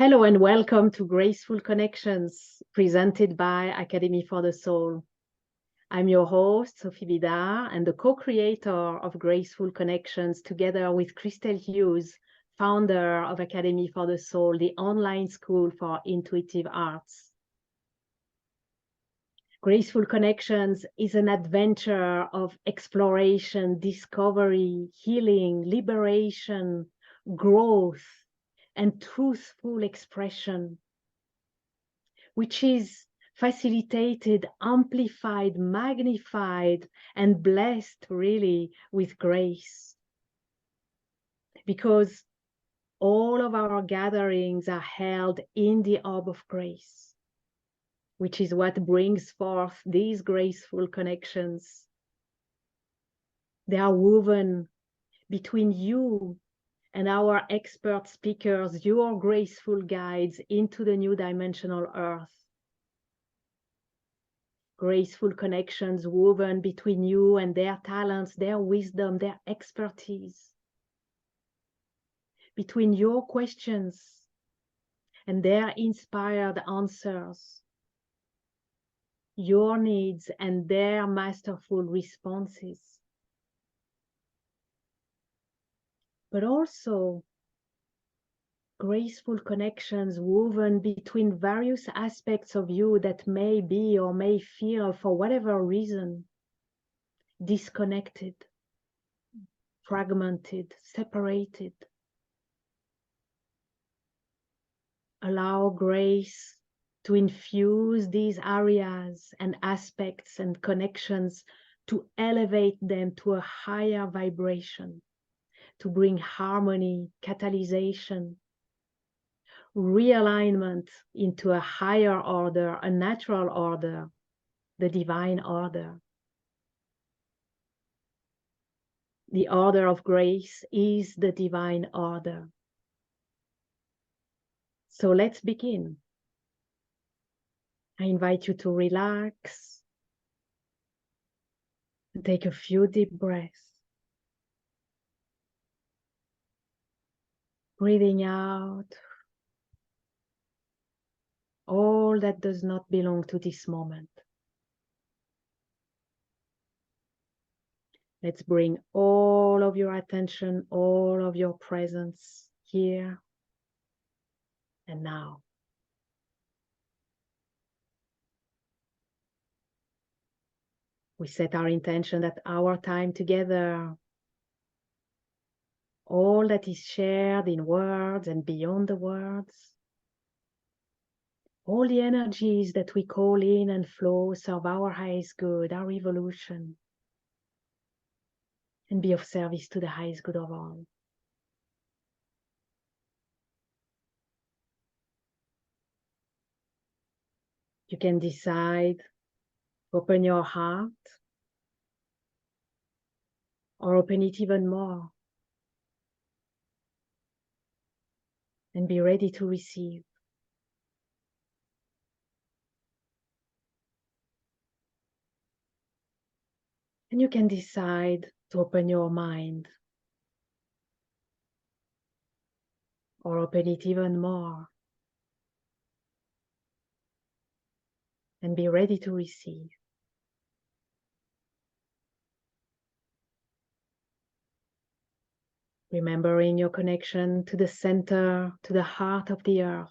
Hello and welcome to Graceful Connections, presented by Academy for the Soul. I'm your host, Sophie Bidar, and the co-creator of Graceful Connections, together with Christel Hughes, founder of Academy for the Soul, the online school for intuitive arts. Graceful Connections is an adventure of exploration, discovery, healing, liberation, growth, and truthful expression, which is facilitated, amplified, magnified, and blessed really with grace. Because all of our gatherings are held in the orb of grace, which is what brings forth these graceful connections. They are woven between you and our expert speakers, your graceful guides into the new dimensional earth. Graceful connections woven between you and their talents, their wisdom, their expertise. Between your questions and their inspired answers. Your needs and their masterful responses. But also graceful connections woven between various aspects of you that may be or may feel, for whatever reason, disconnected, fragmented, separated. Allow grace to infuse these areas and aspects and connections, to elevate them to a higher vibration, to bring harmony, catalyzation, realignment into a higher order, a natural order, the divine order. The order of grace is the divine order. So let's begin. I invite you to relax, and take a few deep breaths. Breathing out all that does not belong to this moment. Let's bring all of your attention, all of your presence here and now. We set our intention that our time together, all that is shared in words and beyond the words, all the energies that we call in and flow serve our highest good, our evolution, and be of service to the highest good of all. You can decide to open your heart or open it even more and be ready to receive. And you can decide to open your mind or open it even more and be ready to receive. Remembering your connection to the center, to the heart of the earth.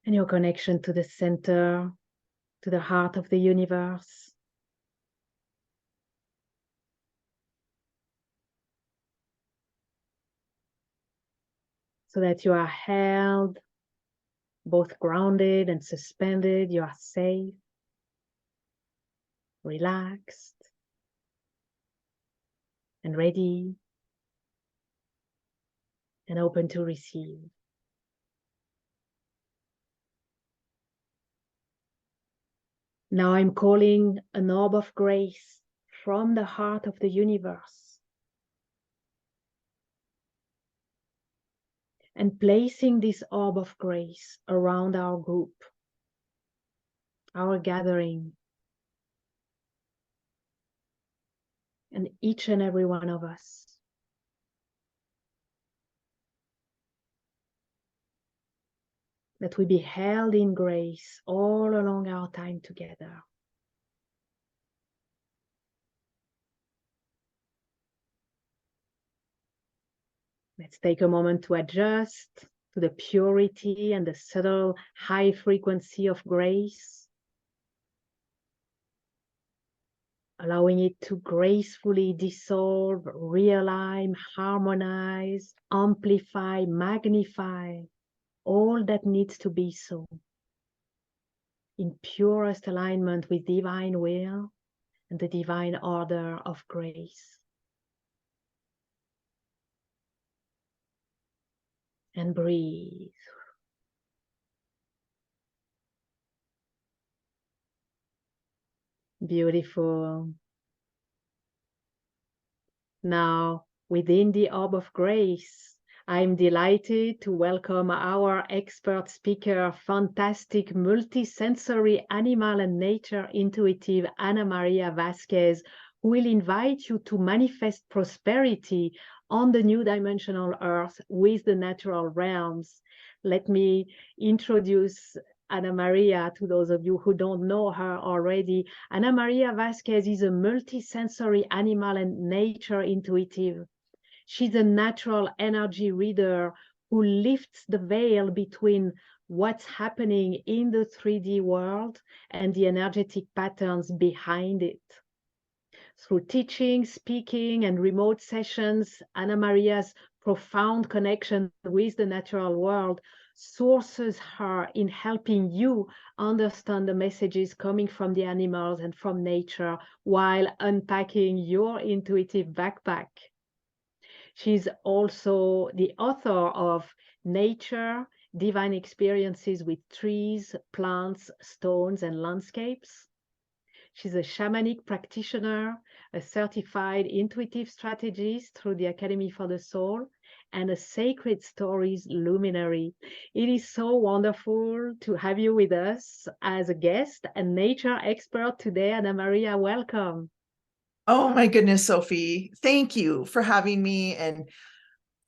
And your connection to the center, to the heart of the universe. So that you are held, both grounded and suspended, you are safe, relaxed, and ready, and open to receive. Now I'm calling an orb of grace from the heart of the universe and placing this orb of grace around our group, our gathering, and each and every one of us. that we be held in grace all along our time together. Let's take a moment to adjust to the purity and the subtle high frequency of grace, allowing it to gracefully dissolve, realign, harmonize, amplify, magnify all that needs to be so, in purest alignment with divine will and the divine order of grace. And breathe. Beautiful. Now, within the orb of grace, I'm delighted to welcome our expert speaker, fantastic multisensory animal and nature intuitive Ana Maria Vasquez, who will invite you to manifest prosperity on the new dimensional earth with the natural realms. Let me introduce Ana Maria to those of you who don't know her already. Ana Maria Vasquez is a multisensory animal and nature intuitive. She's a natural energy reader who lifts the veil between what's happening in the 3D world and the energetic patterns behind it. Through teaching, speaking, and remote sessions, Ana Maria's profound connection with the natural world sources her in helping you understand the messages coming from the animals and from nature while unpacking your intuitive backpack. She's also the author of Nature, Divine Experiences with Trees, Plants, Stones, and Landscapes. She's a shamanic practitioner, a certified intuitive strategist through the Academy for the Soul, and a sacred stories luminary. It is so wonderful to have you with us as a guest and nature expert today. Ana Maria, welcome. Oh my goodness, Sophie. Thank you for having me. And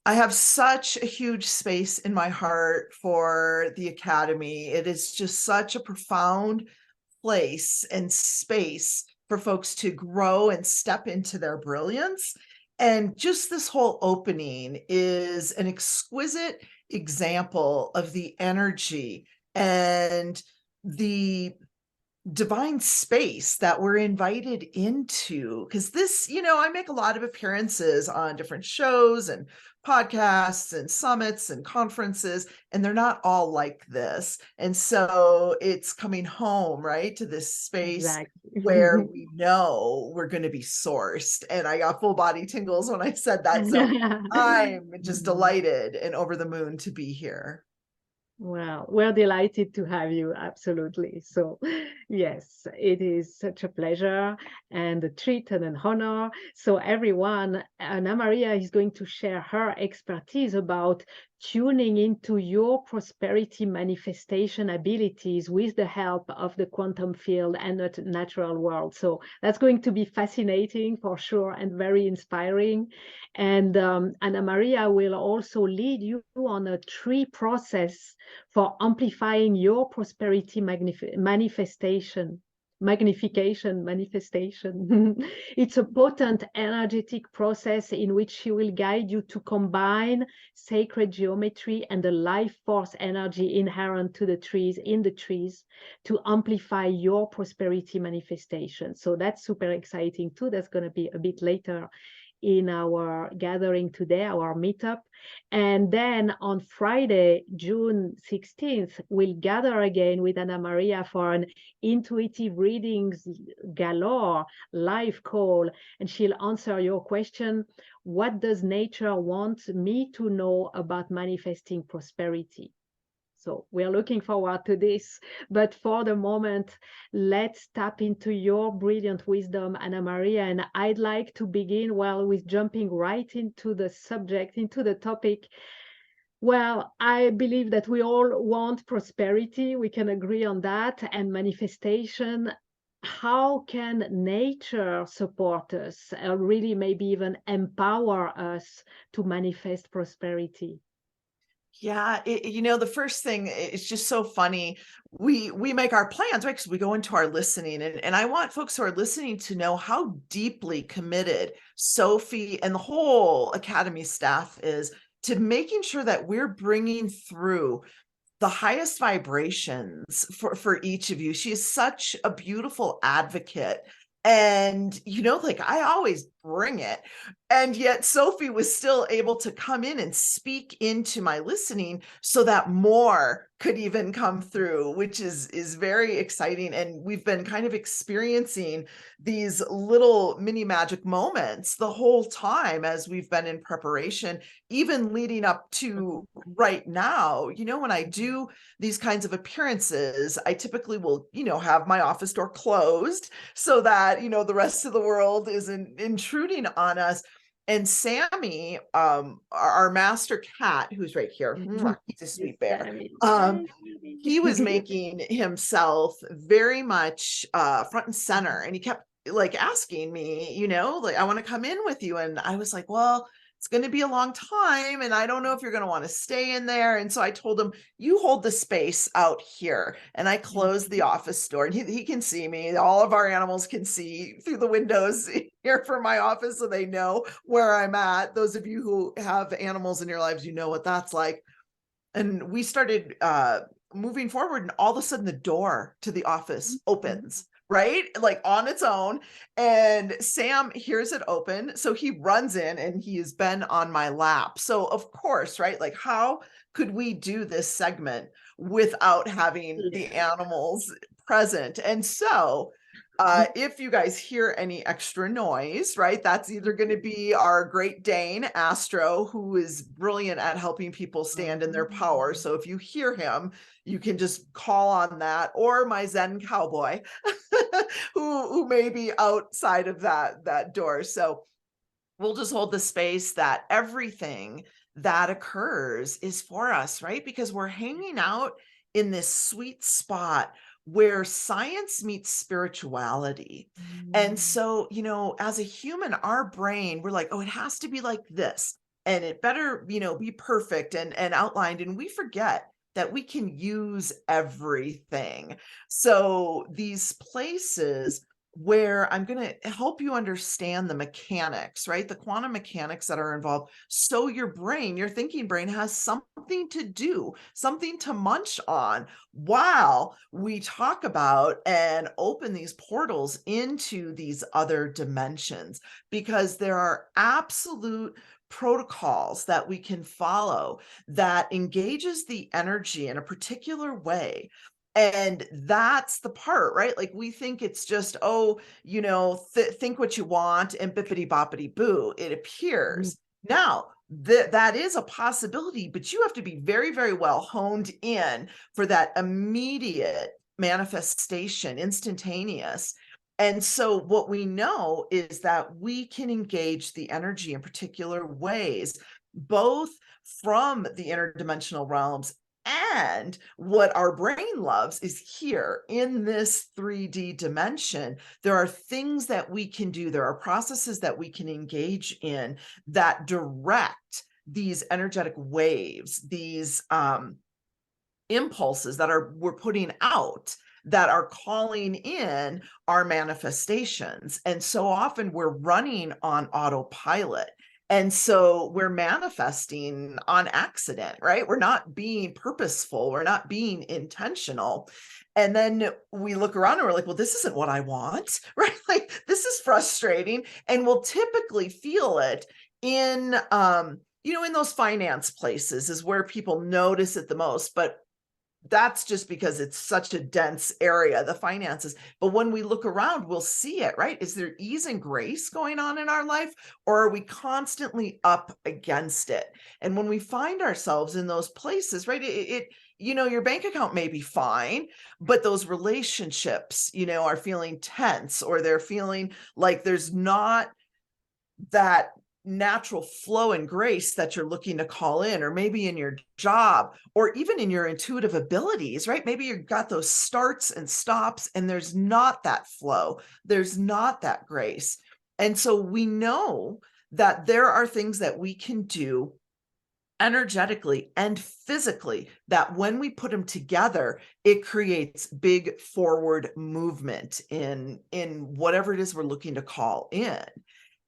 I have such a huge space in my heart for the Academy. It is just such a profound place and space for folks to grow and step into their brilliance. And just this whole opening is an exquisite example of the energy and the divine space that we're invited into. Because this, I make a lot of appearances on different shows and podcasts and summits and conferences, and they're not all like this. And so it's coming home, right, to this space Exactly. where we know we're going to be sourced. And I got full body tingles when I said that. So I'm just delighted and over the moon to be here. Well, we're delighted to have you, absolutely. So, yes, it is such a pleasure and a treat and an honor. So, everyone, Ana Maria is going to share her expertise about tuning into your prosperity manifestation abilities with the help of the quantum field and the natural world. So, that's going to be fascinating for sure and very inspiring. And Ana Maria will also lead you on a tree process for amplifying your prosperity magnification. It's a potent energetic process in which she will guide you to combine sacred geometry and the life force energy inherent to the trees, in the trees, to amplify your prosperity manifestation. So that's super exciting too. That's going to be a bit later in our gathering today, our meetup. And then on Friday, June 16th, we'll gather again with Ana Maria for an intuitive readings galore live call. And she'll answer your question, what does nature want me to know about manifesting prosperity? So we're looking forward to this. But for the moment, let's tap into your brilliant wisdom, Ana Maria. And I'd like to begin, with jumping right into the subject, into the topic. Well, I believe that we all want prosperity. We can agree on that. And manifestation. How can nature support us, really maybe even empower us to manifest prosperity? Yeah, the first thing, it's just so funny. We make our plans, right? Because we go into our listening, and I want folks who are listening to know how deeply committed Sophie and the whole Academy staff is to making sure that we're bringing through the highest vibrations for each of you. She is such a beautiful advocate. And, like I always bring it. And yet Sophie was still able to come in and speak into my listening so that more could even come through, which is very exciting. And we've been kind of experiencing these little mini magic moments the whole time as we've been in preparation, even leading up to right now. When I do these kinds of appearances, I typically will, have my office door closed so that, the rest of the world isn't intruding on us. And Sammy, our master cat, who's right here, mwah, he's a sweet bear. He was making himself very much front and center, and he kept like asking me, like, I want to come in with you. And I was like, well, it's going to be a long time, and I don't know if you're going to want to stay in there. And so I told him, you hold the space out here. And I closed the office door, and he can see me. All of our animals can see through the windows here from my office, so they know where I'm at. Those of you who have animals in your lives, you know what that's like. And we started moving forward, and all of a sudden the door to the office opens, right? Like on its own. And Sam hears it open. So he runs in, and he has been on my lap. So of course, right? Like, how could we do this segment without having the animals present? And so if you guys hear any extra noise, right, that's either going to be our Great Dane, Astro, who is brilliant at helping people stand in their power. So if you hear him, you can just call on that, or my Zen cowboy, who may be outside of that door. So we'll just hold the space that everything that occurs is for us, right? Because we're hanging out in this sweet spot where science meets spirituality. And so, as a human, our brain, we're like, oh, it has to be like this, and it better, be perfect and outlined. And we forget that we can use everything. So these places where I'm going to help you understand the mechanics, right? The quantum mechanics that are involved. So your brain, your thinking brain, has something to do, something to munch on while we talk about and open these portals into these other dimensions, because there are absolute protocols that we can follow that engages the energy in a particular way. And that's the part, right? Like, we think it's just, oh, think what you want and bippity boppity boo, it appears. Now, that is a possibility, but you have to be very, very well honed in for that immediate manifestation, instantaneous. And so what we know is that we can engage the energy in particular ways, both from the interdimensional realms, and what our brain loves is here in this 3D dimension. There are things that we can do. There are processes that we can engage in that direct these energetic waves, these impulses that we're putting out, that are calling in our manifestations. And so often we're running on autopilot. And so we're manifesting on accident, right? We're not being purposeful. We're not being intentional. And then we look around and we're like, well, this isn't what I want, right? Like, this is frustrating. And we'll typically feel it in, in those finance places is where people notice it the most. But that's just because it's such a dense area, the finances. But when we look around, we'll see it, right? Is there ease and grace going on in our life, or are we constantly up against it? And when we find ourselves in those places, right, your bank account may be fine, but those relationships, are feeling tense, or they're feeling like there's not that natural flow and grace that you're looking to call in, or maybe in your job, or even in your intuitive abilities, right? Maybe you've got those starts and stops, and there's not that flow, there's not that grace. And so we know that there are things that we can do energetically and physically, that when we put them together, it creates big forward movement in whatever it is we're looking to call in.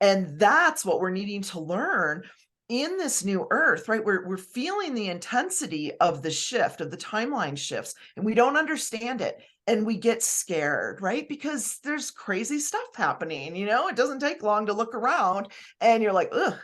And that's what we're needing to learn in this new earth, right? We're feeling the intensity of the shift, of the timeline shifts, and we don't understand it. And we get scared, right? Because there's crazy stuff happening, it doesn't take long to look around and you're like, ugh,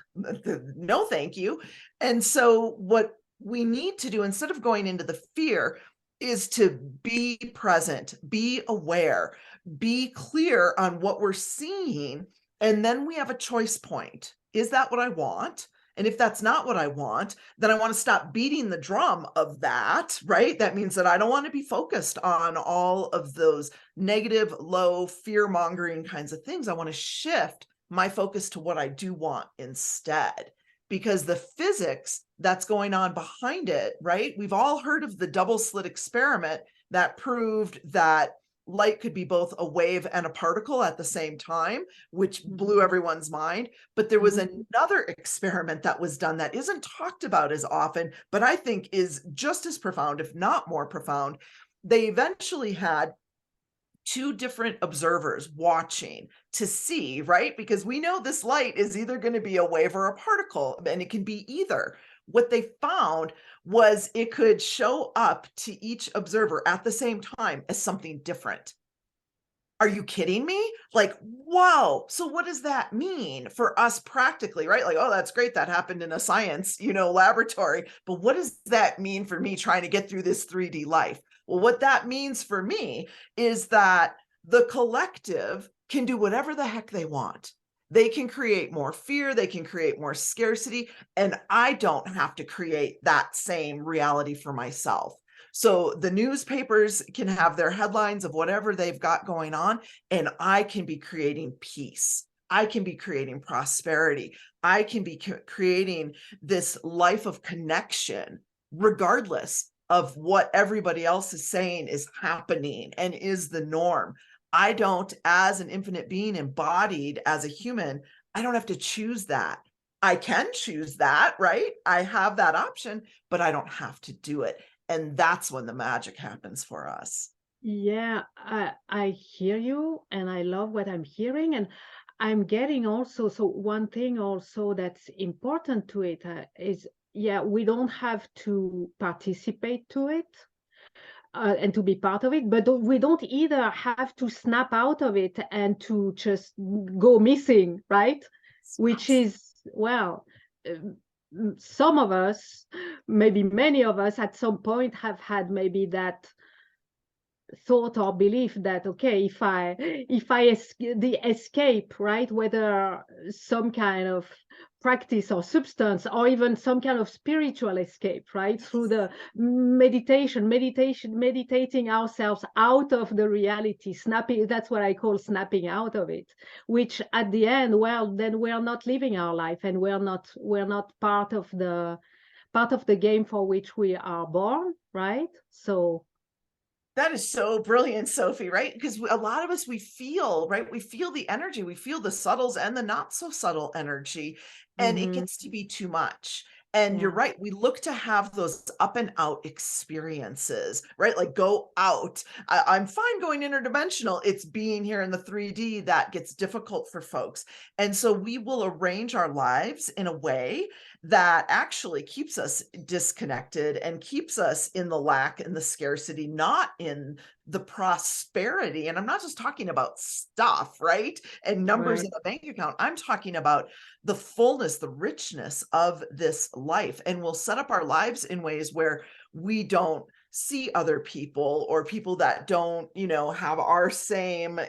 no, thank you. And so what we need to do, instead of going into the fear, is to be present, be aware, be clear on what we're seeing. And then we have a choice point. Is that what I want? And if that's not what I want, then I want to stop beating the drum of that, right? That means that I don't want to be focused on all of those negative, low, fear-mongering kinds of things. I want to shift my focus to what I do want instead, because the physics that's going on behind it, right? We've all heard of the double slit experiment that proved that light could be both a wave and a particle at the same time, which blew everyone's mind. But there was another experiment that was done that isn't talked about as often, but I think is just as profound, if not more profound. They eventually had two different observers watching to see, right? Because we know this light is either going to be a wave or a particle, and it can be either. What they found was it could show up to each observer at the same time as something different. Are you kidding me? Like, wow. So what does that mean for us practically, right? Like, oh, that's great. That happened in a science, laboratory. But what does that mean for me trying to get through this 3D life? Well, what that means for me is that the collective can do whatever the heck they want. They can create more fear, they can create more scarcity, and I don't have to create that same reality for myself. So the newspapers can have their headlines of whatever they've got going on, and I can be creating peace. I can be creating prosperity. I can be creating this life of connection, regardless of what everybody else is saying is happening and is the norm. I don't, as an infinite being embodied as a human, I don't have to choose that. I can choose that, right? I have that option, but I don't have to do it. And that's when the magic happens for us. Yeah, I hear you, and I love what I'm hearing. And I'm getting also, so one thing also that's important to it is, yeah, we don't have to participate to it and to be part of it, but we don't either have to snap out of it and to just go missing, right? Which is, well, some of us, maybe many of us at some point have had maybe that thought or belief that, okay, if I the escape, right, whether some kind of practice or substance or even some kind of spiritual escape, right, through the meditating ourselves out of the reality, snapping, that's what I call snapping out of it, which at the end, well, then we're not living our life, and we're not part of the game for which we are born, right? So that is so brilliant, Sophie, right? Because a lot of us, we feel, right? We feel the energy, we feel the subtles and the not so subtle energy, and it gets to be too much. And you're right, we look to have those up and out experiences, right? Like go out. I'm fine going interdimensional. It's being here in the 3D that gets difficult for folks. And so we will arrange our lives in a way that actually keeps us disconnected and keeps us in the lack and the scarcity, not in the prosperity. And I'm not just talking about stuff, right? And numbers in the bank account. I'm talking about the fullness, the richness of this life. And we'll set up our lives in ways where we don't see other people, or people that don't, have our same,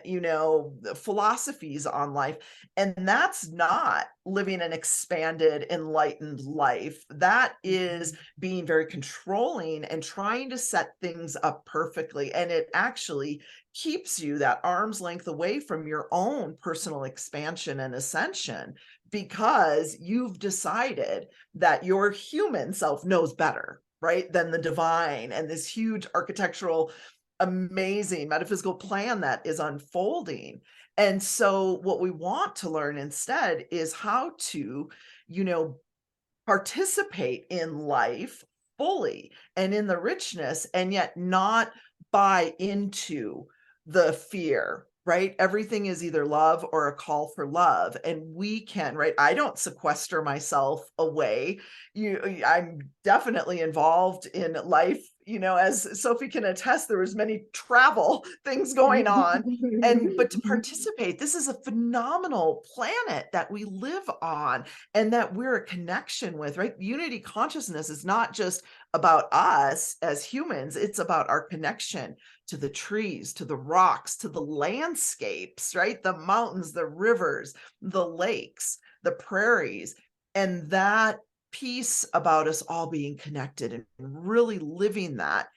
philosophies on life. And that's not living an expanded, enlightened life. That is being very controlling and trying to set things up perfectly. And it actually keeps you that arm's length away from your own personal expansion and ascension, because you've decided that your human self knows better, right, than the divine and this huge architectural, amazing metaphysical plan that is unfolding. And so what we want to learn instead is how to, participate in life fully and in the richness, and yet not buy into the fear, right? Everything is either love or a call for love. And we can, right? I don't sequester myself away. I'm definitely involved in life. As Sophie can attest, there was many travel things going on. But to participate, this is a phenomenal planet that we live on and that we're a connection with, right? Unity consciousness is not just about us as humans, it's about our connection to the trees, to the rocks, to the landscapes, right? The mountains, the rivers, the lakes, the prairies, and that piece about us all being connected and really living that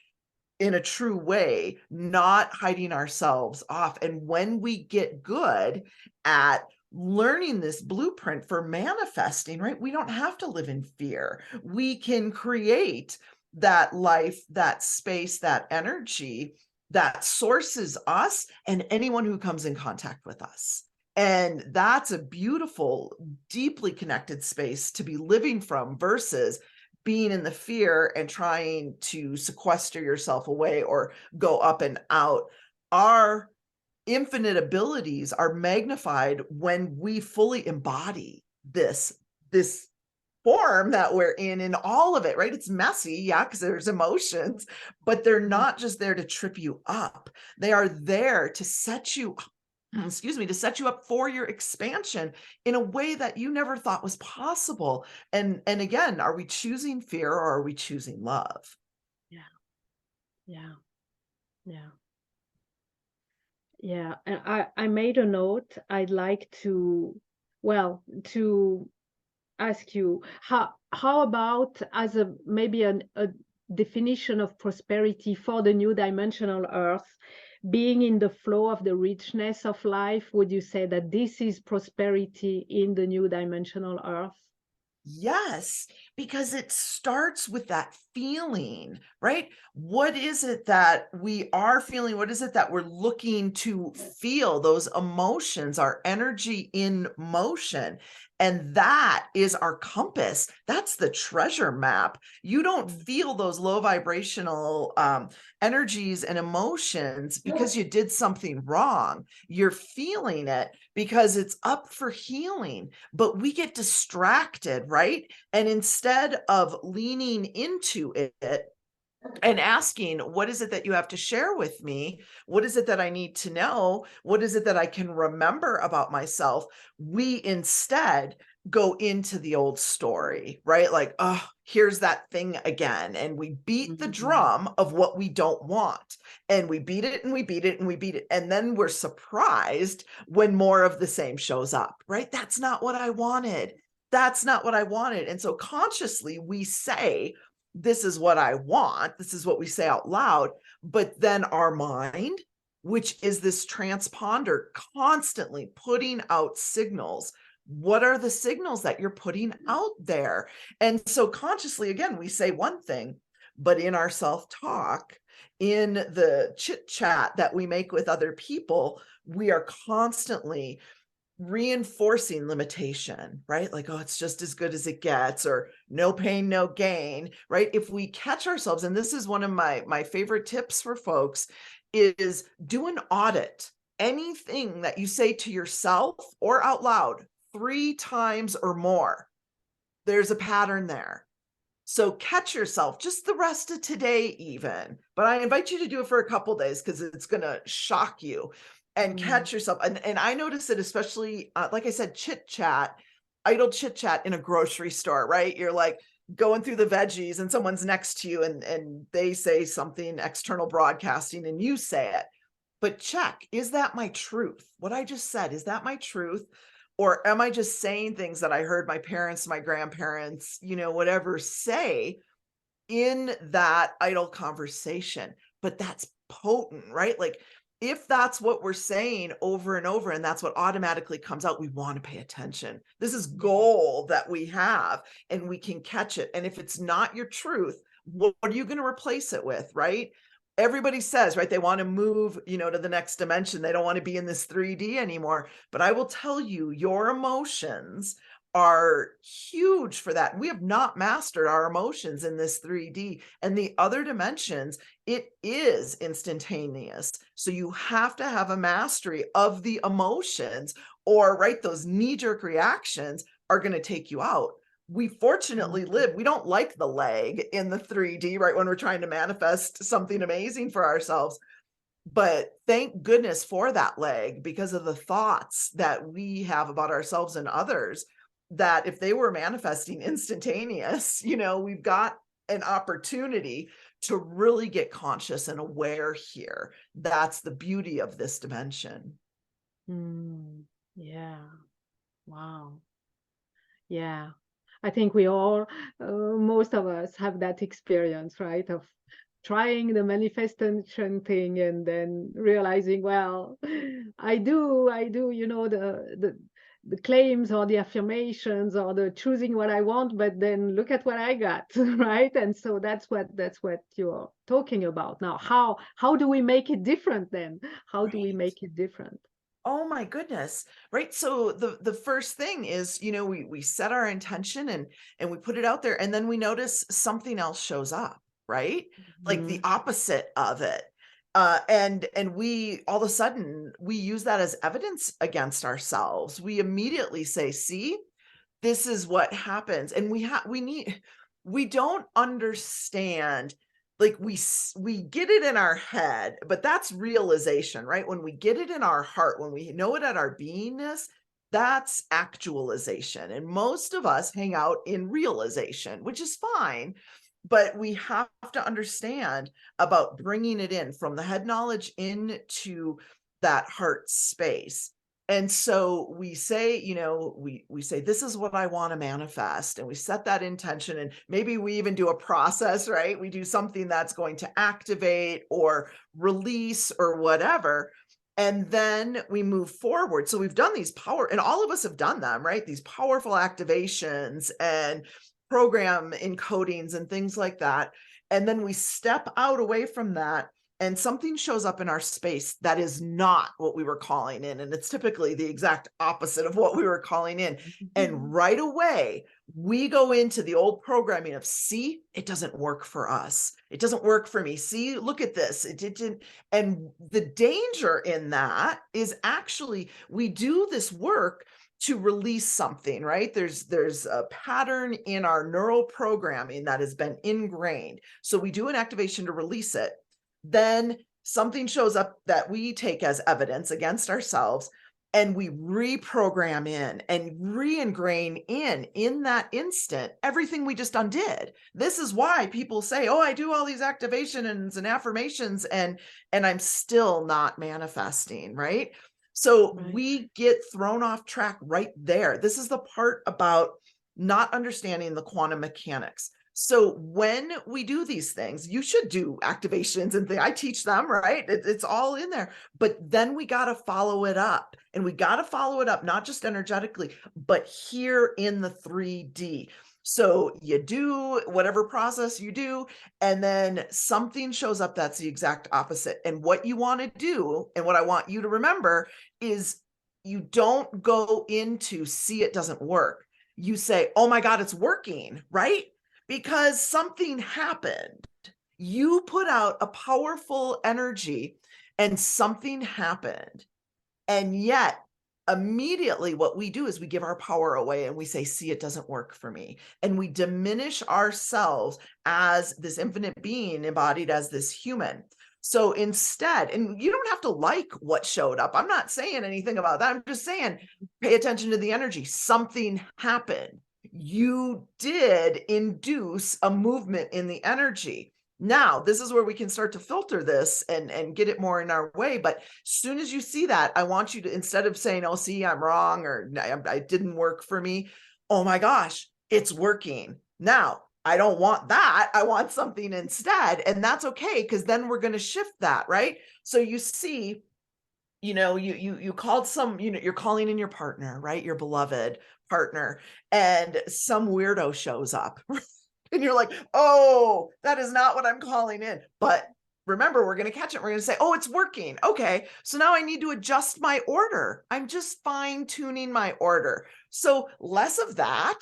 in a true way, not hiding ourselves off. And when we get good at learning this blueprint for manifesting, right, we don't have to live in fear. We can create that life, that space, that energy that sources us and anyone who comes in contact with us. And that's a beautiful, deeply connected space to be living from versus being in the fear and trying to sequester yourself away or go up and out. Our infinite abilities are magnified when we fully embody this form that we're in all of it, right? It's messy, yeah, because there's emotions, but they're not just there to trip you up. They are there to set you to set you up for your expansion in a way that you never thought was possible. And again, are we choosing fear or are we choosing love? Yeah. Yeah. Yeah. Yeah. And I made a note. I'd like to, well, to ask you how about as a maybe a definition of prosperity for the new dimensional earth, being in the flow of the richness of life, would you say that this is prosperity in the new dimensional earth? Yes, because it starts with that feeling, right? What is it that we are feeling? What is it that we're looking to feel? Those emotions, our energy in motion. And that is our compass. That's the treasure map. You don't feel those low vibrational energies and emotions because you did something wrong. You're feeling it because it's up for healing, but we get distracted, right? And instead of leaning into it and asking, what is it that you have to share with me? What is it that I need to know? What is it that I can remember about myself? We instead go into the old story, right? Like, oh, here's that thing again. And we beat the drum of what we don't want. And we beat it and we beat it and we beat it. And then we're surprised when more of the same shows up, right? That's not what I wanted. That's not what I wanted. And so consciously we say, this is what I want. This is what we say out loud. But then our mind, which is this transponder, constantly putting out signals. What are the signals that you're putting out there? And so consciously, again, we say one thing, but in our self-talk, in the chit chat that we make with other people, we are constantly reinforcing limitation, right? Like, oh, it's just as good as it gets, or no pain, no gain, right? If we catch ourselves, and this is one of my favorite tips for folks, is do an audit. Anything that you say to yourself or out loud 3 times or more, there's a pattern there. So catch yourself just the rest of today, even. But I invite you to do it for a couple days because it's going to shock you and catch yourself. And I notice it, especially, like I said, idle chit chat in a grocery store, right? You're like going through the veggies and someone's next to you and they say something external broadcasting and you say it. But check, is that my truth? What I just said, is that my truth? Or am I just saying things that I heard my parents, my grandparents, whatever say in that idle conversation? But that's potent, right? Like if that's what we're saying over and over, and that's what automatically comes out, we want to pay attention. This is gold that we have, and we can catch it. And if it's not your truth, what are you going to replace it with, right? Everybody says, right, they want to move, to the next dimension. They don't want to be in this 3D anymore. But I will tell you, your emotions are huge for that. We have not mastered our emotions in this 3D, and the other dimensions, it is instantaneous. So you have to have a mastery of the emotions, or right, those knee-jerk reactions are going to take you out. We fortunately we don't like the lag in the 3D, right, when we're trying to manifest something amazing for ourselves. But thank goodness for that lag, because of the thoughts that we have about ourselves and others, that if they were manifesting instantaneous, we've got an opportunity to really get conscious and aware here. That's the beauty of this dimension. Yeah. Wow. Yeah. I think we all, most of us have that experience, right? Of trying the manifestation thing and then realizing, well, I do, the claims or the affirmations or the choosing what I want, but then look at what I got, right? And so that's what you're talking about now. How do we make it different then? How do we make it different? Oh my goodness. Right. So the first thing is, we set our intention and we put it out there, and then we notice something else shows up, right? Like the opposite of it. And we all of a sudden we use that as evidence against ourselves. We immediately say, see, this is what happens. And we don't understand, like we get it in our head, but that's realization, right? When we get it in our heart, when we know it at our beingness, that's actualization. And most of us hang out in realization, which is fine, but we have to understand about bringing it in from the head knowledge into that heart space. And so we say, we say, this is what I want to manifest. And we set that intention. And maybe we even do a process, right? We do something that's going to activate or release or whatever. And then we move forward. So we've done these and all of us have done them, right? These powerful activations and program encodings and things like that. And then we step out away from that, and something shows up in our space that is not what we were calling in. And it's typically the exact opposite of what we were calling in. And right away, we go into the old programming of, see, it doesn't work for us. It doesn't work for me. See, look at this. It didn't. And the danger in that is actually we do this work to release something, right? There's a pattern in our neural programming that has been ingrained. So we do an activation to release it. Then something shows up that we take as evidence against ourselves, and we reprogram in and re-ingrain in that instant everything we just undid. This is why people say, oh, I do all these activations and affirmations and I'm still not manifesting, right? So we get thrown off track right there. This is the part about not understanding the quantum mechanics. So when we do these things, you should do activations and things. I teach them, right? It's all in there. But then we got to follow it up. And we got to follow it up, not just energetically, but here in the 3D. So you do whatever process you do, and then something shows up that's the exact opposite. And what you want to do, and what I want you to remember, is you don't go into, see, it doesn't work. You say, oh my God, it's working, right? Because something happened. You put out a powerful energy and something happened. And yet, immediately what we do is we give our power away and we say, see, it doesn't work for me. And we diminish ourselves as this infinite being embodied as this human. So instead, and you don't have to like what showed up. I'm not saying anything about that. I'm just saying, pay attention to the energy. Something happened. You did induce a movement in the energy. Now, this is where we can start to filter this and get it more in our way. But as soon as you see that, I want you to, instead of saying, oh, see, I'm wrong, or I didn't work for me. Oh my gosh, it's working. Now, I don't want that. I want something instead. And that's okay, because then we're going to shift that, right? So you see, you called you're calling in your partner, right? Your beloved partner, and some weirdo shows up and you're like, oh, that is not what I'm calling in. But remember, we're going to catch it. We're going to say, oh, it's working. Okay. So now I need to adjust my order. I'm just fine tuning my order. So less of that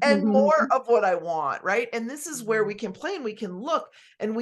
and more of what I want. Right. And this is where we can play and we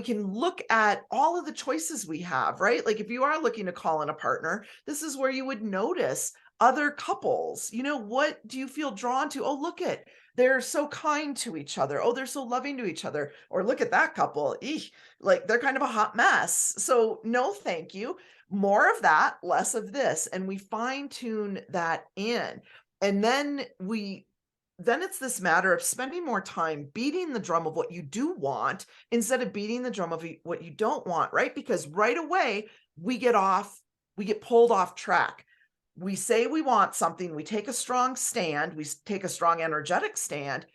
can look at all of the choices we have. Right. Like if you are looking to call in a partner, this is where you would notice other couples. What do you feel drawn to? Oh, look at, they're so kind to each other. Oh, they're so loving to each other. Or look at that couple. Eesh, like they're kind of a hot mess. So no, thank you. More of that, less of this. And we fine tune that in. And then it's this matter of spending more time beating the drum of what you do want instead of beating the drum of what you don't want, right? Because right away we get pulled off track. We say we want something, we take a strong stand, we take a strong energetic stand,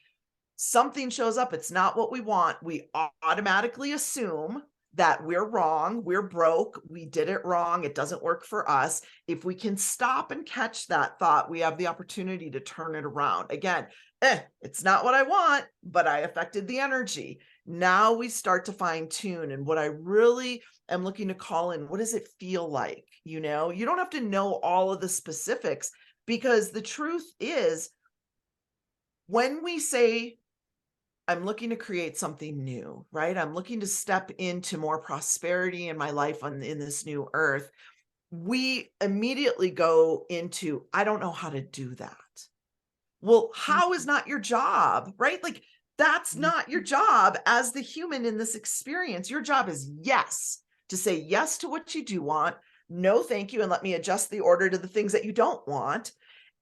something shows up, it's not what we want. We automatically assume that we're wrong, we're broke, we did it wrong, it doesn't work for us. If we can stop and catch that thought, we have the opportunity to turn it around. Again, it's not what I want, but I affected the energy. Now we start to fine tune. And what I really am looking to call in, what does it feel like? You don't have to know all of the specifics, because the truth is, when we say, I'm looking to create something new, right? I'm looking to step into more prosperity in my life in this new earth. We immediately go into, I don't know how to do that. Well, how is not your job, right? Like that's not your job as the human in this experience. Your job is to say yes to what you do want. No, thank you. And let me adjust the order to the things that you don't want.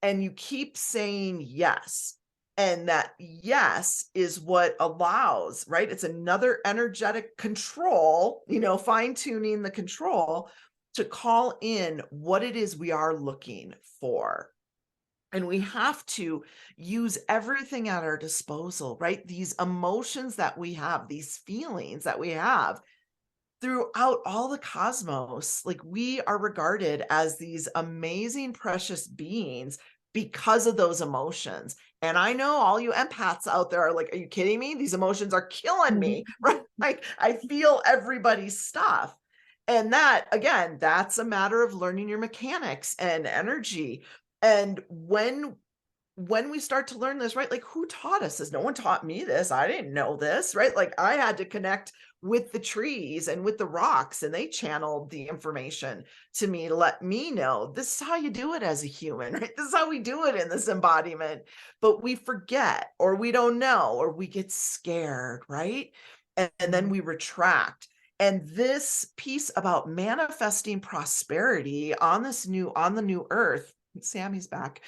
And you keep saying yes. And that yes is what allows, right? It's another energetic control, fine tuning the control to call in what it is we are looking for. And we have to use everything at our disposal, right? These emotions that we have, these feelings that we have throughout all the cosmos, like we are regarded as these amazing, precious beings because of those emotions. And I know all you empaths out there are like, are you kidding me? These emotions are killing me, right? Like I feel everybody's stuff. And that, again, that's a matter of learning your mechanics and energy. And when we start to learn this, right? Like who taught us this? No one taught me this. I didn't know this, right? Like I had to connect with the trees and with the rocks, and they channeled the information to me to let me know this is how you do it as a human, right? This is how we do it in this embodiment. But we forget, or we don't know, or we get scared, right? And then we retract. And this piece about manifesting prosperity on the new earth, Sammy's back,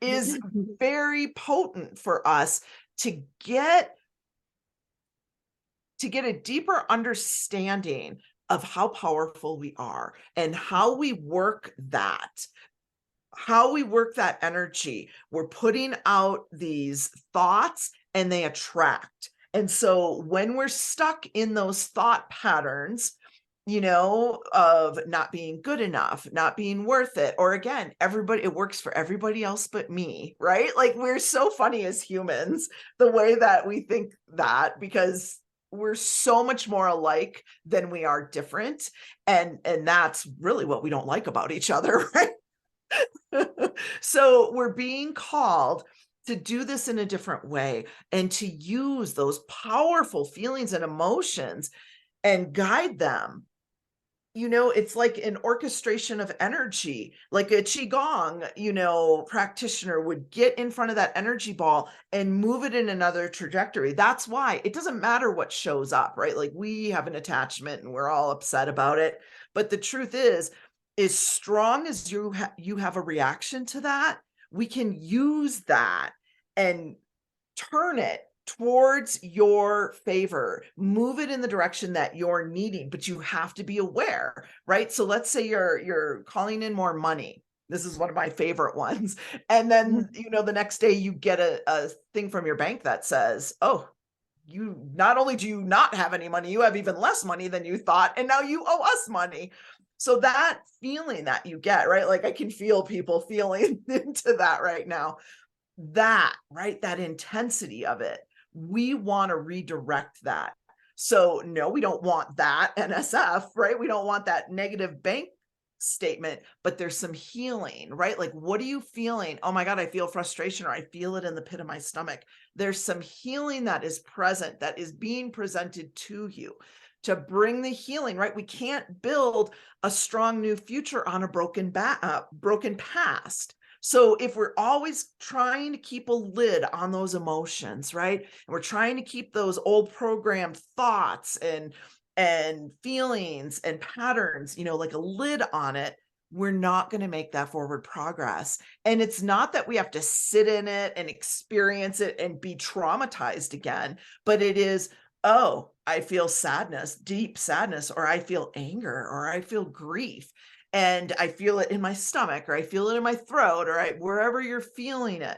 is very potent for us to get a deeper understanding of how powerful we are and how we work that energy. We're putting out these thoughts and they attract. And so when we're stuck in those thought patterns, of not being good enough, not being worth it, or again, it works for everybody else but me, right? Like we're so funny as humans, the way that we think that, because we're so much more alike than we are different. And that's really what we don't like about each other, right? So we're being called to do this in a different way and to use those powerful feelings and emotions and guide them. It's like an orchestration of energy, like a qigong, practitioner would get in front of that energy ball and move it in another trajectory. That's why it doesn't matter what shows up, right? Like we have an attachment and we're all upset about it. But the truth is, as strong as you have a reaction to that, we can use that and turn it towards your favor, move it in the direction that you're needing, but you have to be aware, right? So let's say you're calling in more money. This is one of my favorite ones. And then, the next day you get a thing from your bank that says, oh, you not only do you not have any money, you have even less money than you thought, and now you owe us money. So that feeling that you get, right? Like I can feel people feeling into that right now. That, right? That intensity of it. We want to redirect that. So no, we don't want that NSF, right? We don't want that negative bank statement, but there's some healing, right? Like, what are you feeling? Oh my God, I feel frustration, or I feel it in the pit of my stomach. There's some healing that is present, that is being presented to you to bring the healing, right? We can't build a strong new future on a broken past. So if we're always trying to keep a lid on those emotions, right? And we're trying to keep those old programmed thoughts and feelings and patterns, like a lid on it, we're not going to make that forward progress. And it's not that we have to sit in it and experience it and be traumatized again, but it is, oh, I feel sadness, deep sadness, or I feel anger, or I feel grief, and I feel it in my stomach, or I feel it in my throat, or wherever you're feeling it.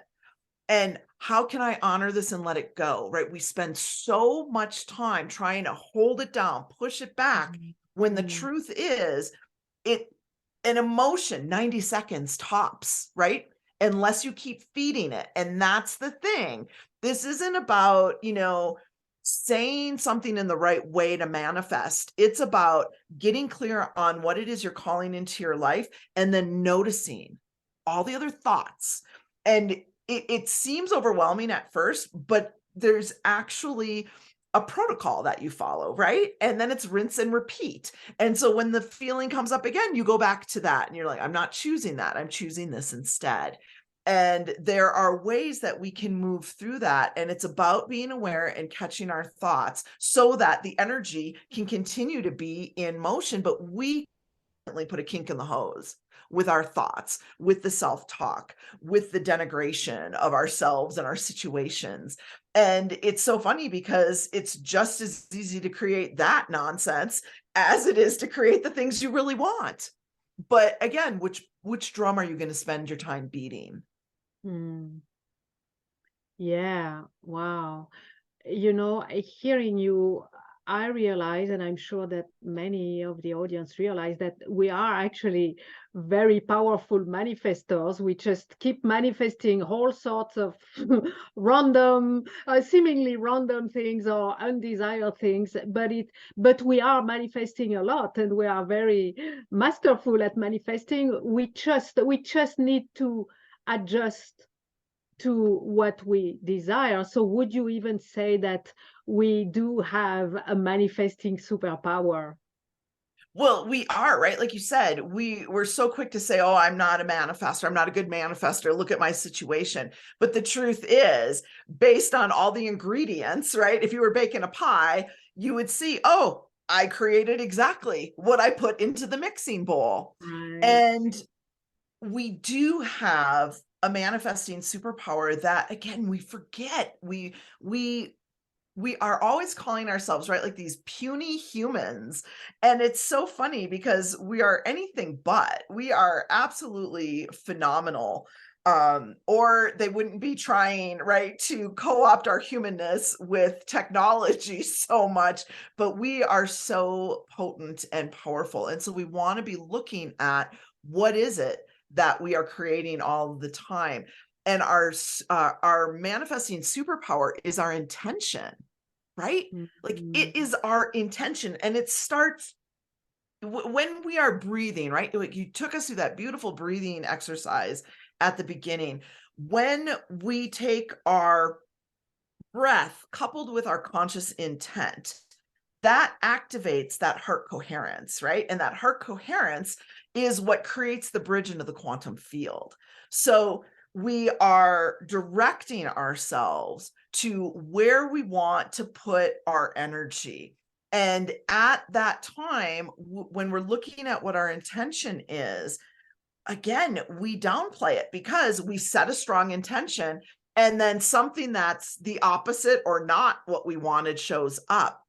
And how can I honor this and let it go, right? We spend so much time trying to hold it down, push it back, when the truth is, an emotion, 90 seconds tops, right? Unless you keep feeding it. And that's the thing. This isn't about, saying something in the right way to manifest. It's about getting clear on what it is you're calling into your life, and then noticing all the other thoughts. And it seems overwhelming at first, but there's actually a protocol that you follow, right? And then it's rinse and repeat. And so when the feeling comes up again, you go back to that and you're like, I'm not choosing that. I'm choosing this instead. And there are ways that we can move through that. And it's about being aware and catching our thoughts so that the energy can continue to be in motion, but we put a kink in the hose with our thoughts, with the self-talk, with the denigration of ourselves and our situations. And it's so funny because it's just as easy to create that nonsense as it is to create the things you really want. But again, which drum are you going to spend your time beating? Yeah, wow. Hearing you, I realize, and I'm sure that many of the audience realize, that we are actually very powerful manifestors. We just keep manifesting all sorts of random, seemingly random things or undesired things, but we are manifesting a lot, and we are very masterful at manifesting. We just need to adjust to what we desire. So would you even say that we do have a manifesting superpower? Well, we are, right? Like you said, we're so quick to say, oh, I'm not a manifestor. I'm not a good manifestor. Look at my situation. But the truth is, based on all the ingredients, right? If you were baking a pie, you would see, oh, I created exactly what I put into the mixing bowl. Right. And we do have a manifesting superpower that, again, we forget. We are always calling ourselves, right, like these puny humans. And it's so funny because we are anything but. We are absolutely phenomenal. Or they wouldn't be trying, right, to co-opt our humanness with technology so much, but we are so potent and powerful. And so we want to be looking at what is it that we are creating all the time. And our manifesting superpower is our intention, right? Like, it is our intention, and it starts when we are breathing, right? Like, you took us through that beautiful breathing exercise at the beginning. When we take our breath coupled with our conscious intent, that activates that heart coherence, right? And that heart coherence is what creates the bridge into the quantum field. So we are directing ourselves to where we want to put our energy. And at that time, when we're looking at what our intention is, again, we downplay it because we set a strong intention, and then something that's the opposite or not what we wanted shows up.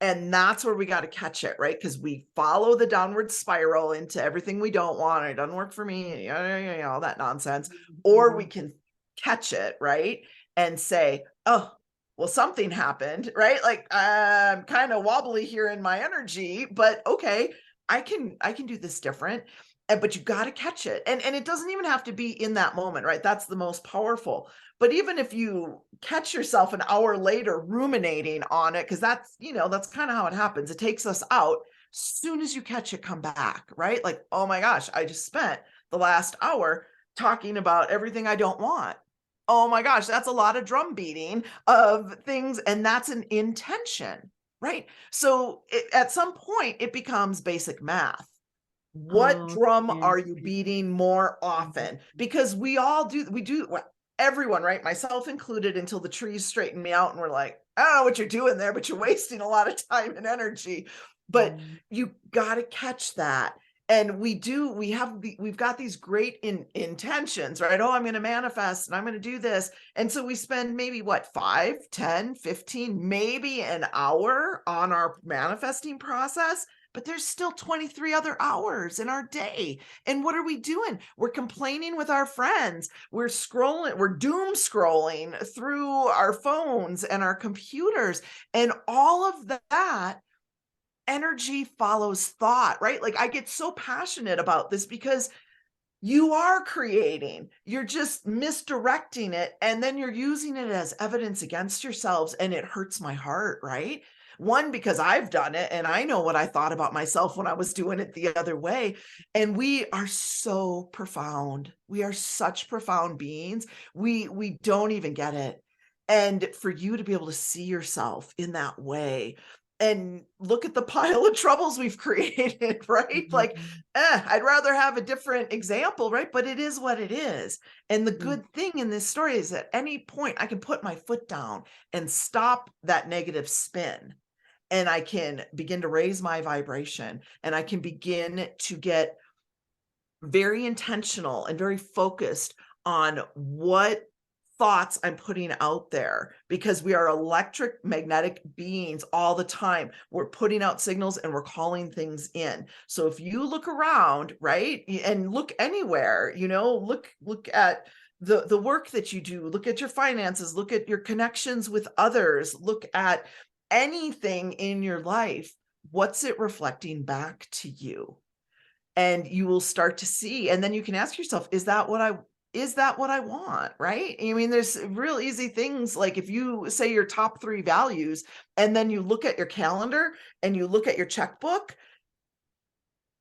And that's where we got to catch it, right? Because we follow the downward spiral into everything we don't want. It doesn't work for me, all that nonsense. Or we can catch it, right? And say, oh, well, something happened, right? Like, I'm kind of wobbly here in my energy, but okay, I can do this different. but you got to catch it. And it doesn't even have to be in that moment, right? That's the most powerful. But even if you catch yourself an hour later ruminating on it, because that's, that's kind of how it happens. It takes us out. As soon as you catch it, come back, right? Like, oh my gosh, I just spent the last hour talking about everything I don't want. Oh my gosh, that's a lot of drum beating of things. And that's an intention, right? So at some point, it becomes basic math. What Oh, drum are yes. you beating more often? Because we do, well, everyone, right? Myself included, until the trees straighten me out and we're like, I don't know what you're doing there, but you're wasting a lot of time and energy. But Mm. you got to catch that. And we've got these great intentions, right? Oh, I'm going to manifest and I'm going to do this. And so we spend maybe what, 5, 10, 15, maybe an hour on our manifesting process. But there's still 23 other hours in our day. And what are we doing? We're complaining with our friends. We're doom scrolling through our phones and our computers. And all of that energy follows thought, right? Like, I get so passionate about this because you are creating, you're just misdirecting it, and then you're using it as evidence against yourselves, and it hurts my heart, right? One, because I've done it and I know what I thought about myself when I was doing it the other way. And we are so profound. We are such profound beings. We don't even get it. And for you to be able to see yourself in that way and look at the pile of troubles we've created, right? Like, Mhm. I'd rather have a different example, right? But it is what it is. And the Mm. good thing in this story is at any point I can put my foot down and stop that negative spin. And I can begin to raise my vibration, and I can begin to get very intentional and very focused on what thoughts I'm putting out there, because we are electric magnetic beings all the time. We're putting out signals and we're calling things in. So if you look around, right, and look anywhere, look at the work that you do, look at your finances, look at your connections with others, look at anything in your life, what's it reflecting back to you? And you will start to see, and then you can ask yourself, is that what I want, right? I mean, there's real easy things, like if you say your top 3 values and then you look at your calendar and you look at your checkbook,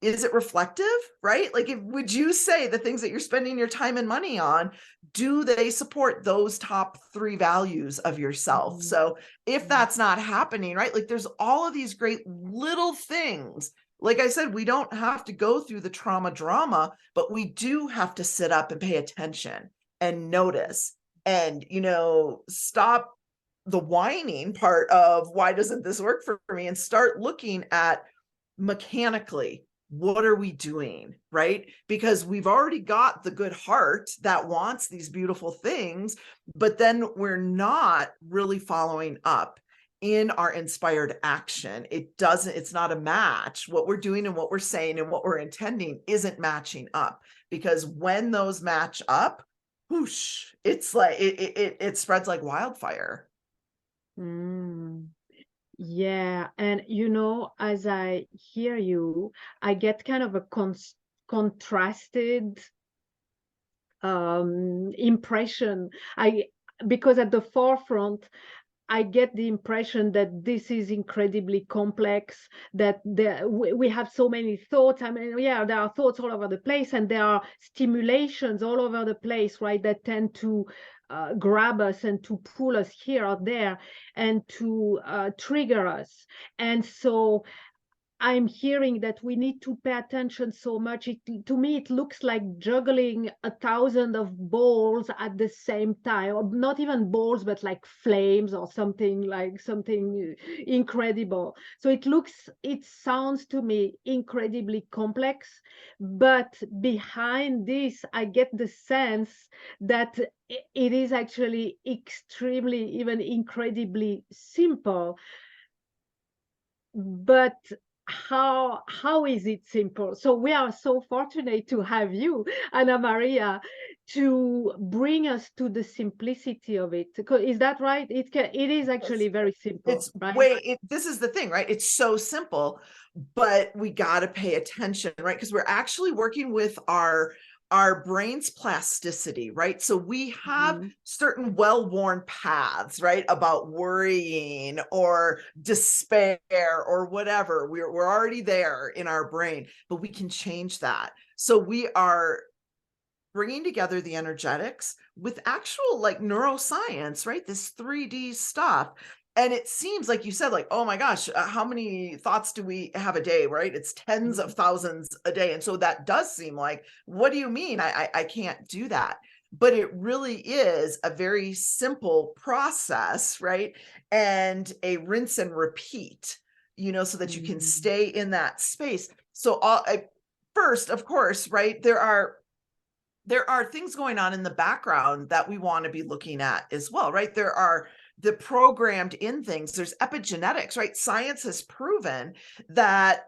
is it reflective, right? Like, would you say the things that you're spending your time and money on, do they support those top 3 values of yourself? Mhm. So if that's not happening, right, like there's all of these great little things. Like I said, we don't have to go through the trauma drama, but we do have to sit up and pay attention and notice and, stop the whining part of why doesn't this work for me, and start looking at mechanically, what are we doing, right? Because we've already got the good heart that wants these beautiful things, but then we're not really following up in our inspired action. It's not a match. What we're doing and what we're saying and what we're intending isn't matching up, because when those match up, whoosh, it's like it spreads like wildfire. Mm. Yeah, and as I hear you, I get kind of a contrasted impression. I Because at the forefront, I get the impression that this is incredibly complex, that we have so many thoughts. I mean, yeah, there are thoughts all over the place, and there are stimulations all over the place, right, that tend to grab us and to pull us here or there and to trigger us. And so I'm hearing that we need to pay attention so much. To me, it looks like juggling 1,000 of balls at the same time, or not even balls, but like flames or something incredible. So it sounds to me incredibly complex, but behind this, I get the sense that it is actually extremely, even incredibly simple. But how is it simple? So we are so fortunate to have you, Anna Maria, to bring us to the simplicity of it. Is that right? It is actually very simple, It's right? this is the thing, right? It's so simple, but we got to pay attention, right? Because we're actually working with our brain's plasticity, right? So we have Mhm. certain well-worn paths, right? About worrying or despair or whatever. We're already there in our brain, but we can change that. So we are bringing together the energetics with actual like neuroscience, right? This 3D stuff. And it seems like you said, like, oh my gosh, how many thoughts do we have a day, right? It's tens of thousands a day. And so that does seem like, what do you mean? I can't do that. But it really is a very simple process, right? And a rinse and repeat, so that you can Mhm. stay in that space. So first, of course, right, there are things going on in the background that we want to be looking at as well, right? There are the programmed in things. There's epigenetics, right? Science has proven that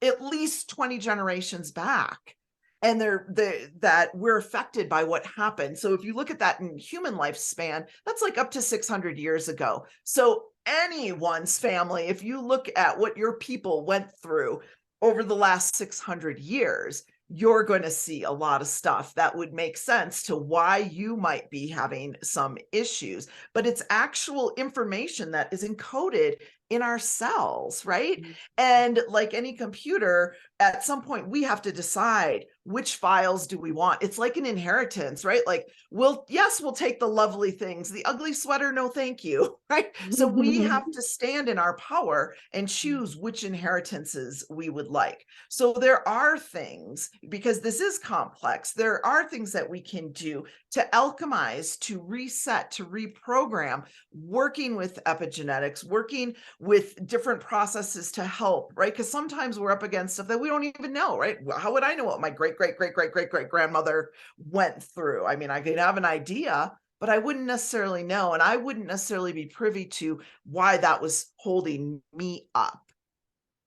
at least 20 generations back, and that we're affected by what happened. So if you look at that in human lifespan, that's like up to 600 years ago. So anyone's family, if you look at what your people went through over the last 600 years, you're going to see a lot of stuff that would make sense to why you might be having some issues. But it's actual information that is encoded in our cells, right? Mhm. And like any computer, at some point we have to decide which files do we want. It's like an inheritance, right? Like, we'll take the lovely things, the ugly sweater, no thank you, right? So we have to stand in our power and choose which inheritances we would like. So there are things, because this is complex, there are things that we can do to alchemize, to reset, to reprogram, working with epigenetics, working with different processes to help, right? Because sometimes we're up against stuff that we don't even know, right? How would I know what my great, great, great, great, great, great grandmother went through? I mean, I could have an idea, but I wouldn't necessarily know. And I wouldn't necessarily be privy to why that was holding me up.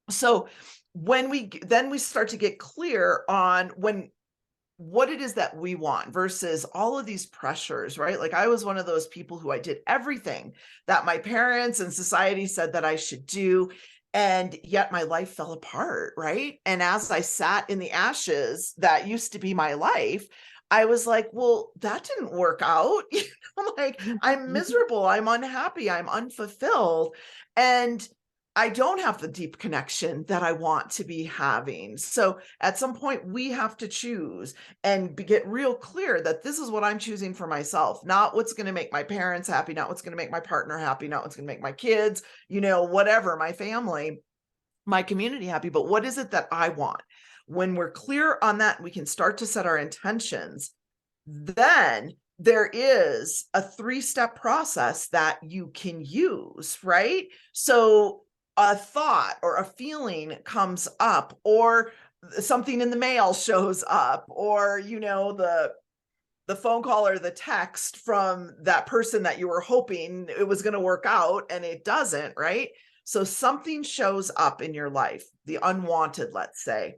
So when we start to get clear on what it is that we want versus all of these pressures, right? Like, I was one of those people who I did everything that my parents and society said that I should do. And yet my life fell apart, right? And as I sat in the ashes that used to be my life, I was like, well, that didn't work out. Like, I'm miserable, I'm unhappy, I'm unfulfilled. And I don't have the deep connection that I want to be having. So at some point, we have to choose and get real clear that this is what I'm choosing for myself, not what's going to make my parents happy, not what's going to make my partner happy, not what's going to make my kids, whatever, my family, my community happy, but what is it that I want? When we're clear on that, we can start to set our intentions. Then there is a 3-step process that you can use, right? So a thought or a feeling comes up, or something in the mail shows up, or the phone call or the text from that person that you were hoping it was going to work out and it doesn't, right? So something shows up in your life, the unwanted, let's say.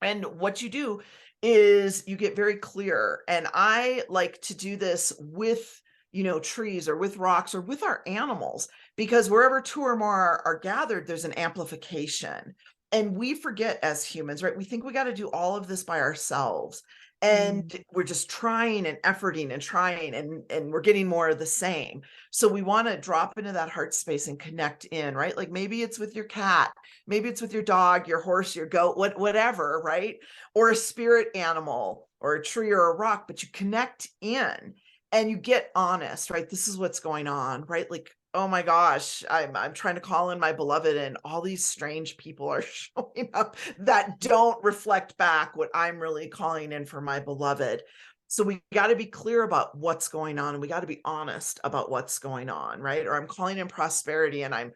And what you do is you get very clear. And I like to do this with, trees or with rocks or with our animals, because wherever two or more are gathered, there's an amplification. And we forget as humans, right? We think we got to do all of this by ourselves. And we're just trying and efforting and trying, and we're getting more of the same. So we want to drop into that heart space and connect in, right? Like, maybe it's with your cat, maybe it's with your dog, your horse, your goat, whatever, right? Or a spirit animal or a tree or a rock, but you connect in and you get honest, right? This is what's going on, right? Like, oh my gosh, I'm trying to call in my beloved, and all these strange people are showing up that don't reflect back what I'm really calling in for my beloved. So we got to be clear about what's going on, and we got to be honest about what's going on, right? Or I'm calling in prosperity and I'm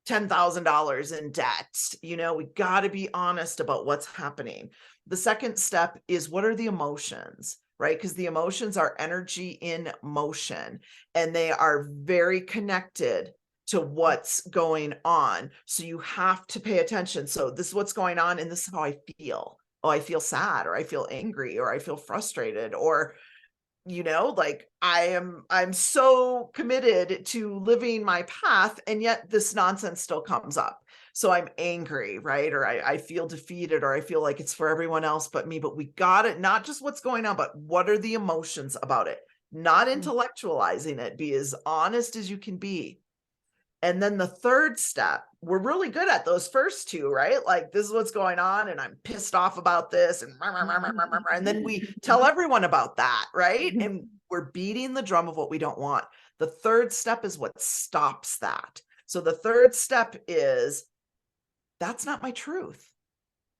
$10,000 in debt. We got to be honest about what's happening. The second step is, what are the emotions, right? Because the emotions are energy in motion, and they are very connected to what's going on. So you have to pay attention. So this is what's going on, and this is how I feel. Oh, I feel sad, or I feel angry, or I feel frustrated, or like I'm so committed to living my path, and yet this nonsense still comes up. So I'm angry, right? Or I feel defeated, or I feel like it's for everyone else but me. But we got it, not just what's going on, but what are the emotions about it? Not intellectualizing it. Be as honest as you can be. And then the third step, we're really good at those first two, right? Like, this is what's going on, and I'm pissed off about this, and then we tell everyone about that, right? And we're beating the drum of what we don't want. The third step is what stops that. So the third step is, that's not my truth.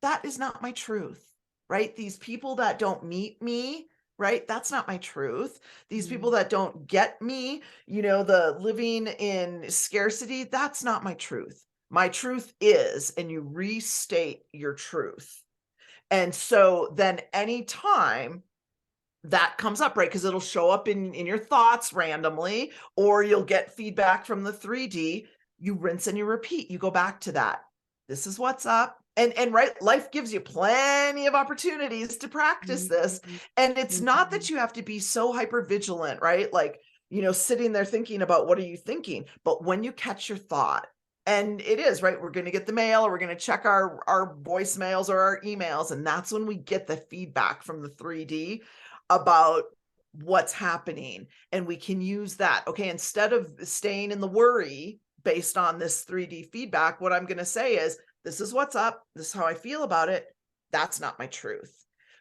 That is not my truth, right? These people that don't meet me, right? That's not my truth. These people that don't get me, the living in scarcity, that's not my truth. My truth is, and you restate your truth. And so then anytime that comes up, right? Because it'll show up in your thoughts randomly, or you'll get feedback from the 3D, you rinse and you repeat. You go back to that. This is what's up. And right, life gives you plenty of opportunities to practice this. And it's not that you have to be so hyper vigilant, right? Like, sitting there thinking about what are you thinking? But when you catch your thought, and it is, right, we're going to get the mail, or we're going to check our voicemails or our emails. And that's when we get the feedback from the 3D about what's happening. And we can use that. Okay, instead of staying in the worry based on this 3D feedback, what I'm going to say is, this is what's up. This is how I feel about it. That's not my truth.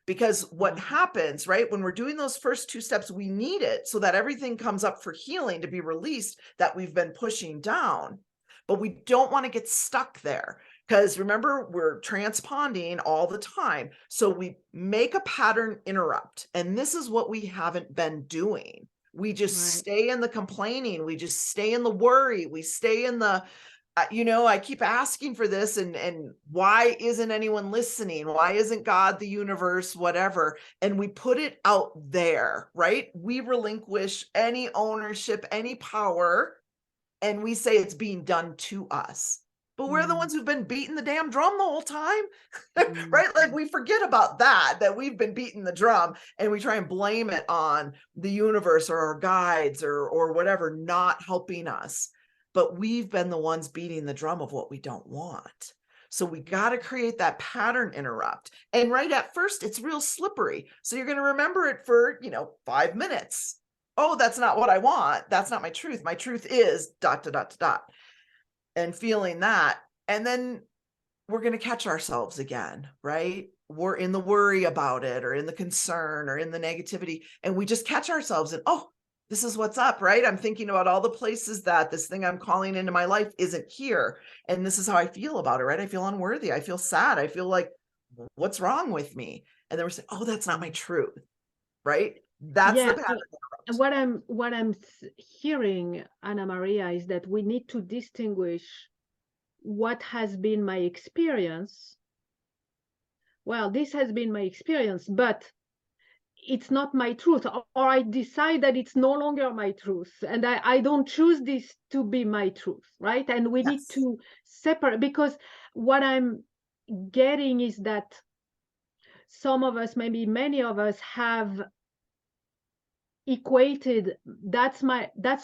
Because what happens, right, when we're doing those first two steps, we need it so that everything comes up for healing, to be released, that we've been pushing down. But we don't want to get stuck there, because remember, we're transponding all the time. So we make a pattern interrupt. And this is what we haven't been doing. We just stay in the complaining. We just stay in the worry. We stay in the, I keep asking for this, and why isn't anyone listening? Why isn't God, the universe, whatever? And we put it out there, right? We relinquish any ownership, any power, and we say it's being done to us. But we're the ones who've been beating the damn drum the whole time, right? Like, we forget about that we've been beating the drum, and we try and blame it on the universe or our guides or whatever, not helping us. But we've been the ones beating the drum of what we don't want. So we got to create that pattern interrupt. And right at first, it's real slippery. So you're going to remember it for, 5 minutes. Oh, that's not what I want. That's not my truth. My truth is ... And feeling that. And then we're going to catch ourselves again, right? We're in the worry about it, or in the concern, or in the negativity. And we just catch ourselves and, oh, this is what's up, right? I'm thinking about all the places that this thing I'm calling into my life isn't here. And this is how I feel about it, right? I feel unworthy. I feel sad. I feel like, what's wrong with me? And then we're saying, oh, that's not my truth, right? That's the pattern. And what I'm hearing, Anna Maria, is that we need to distinguish what has been my experience. Well, this has been my experience, but it's not my truth, or I decide that it's no longer my truth, and I don't choose this to be my truth, right? And we need to separate, because what I'm getting is that some of us, maybe many of us, have equated that's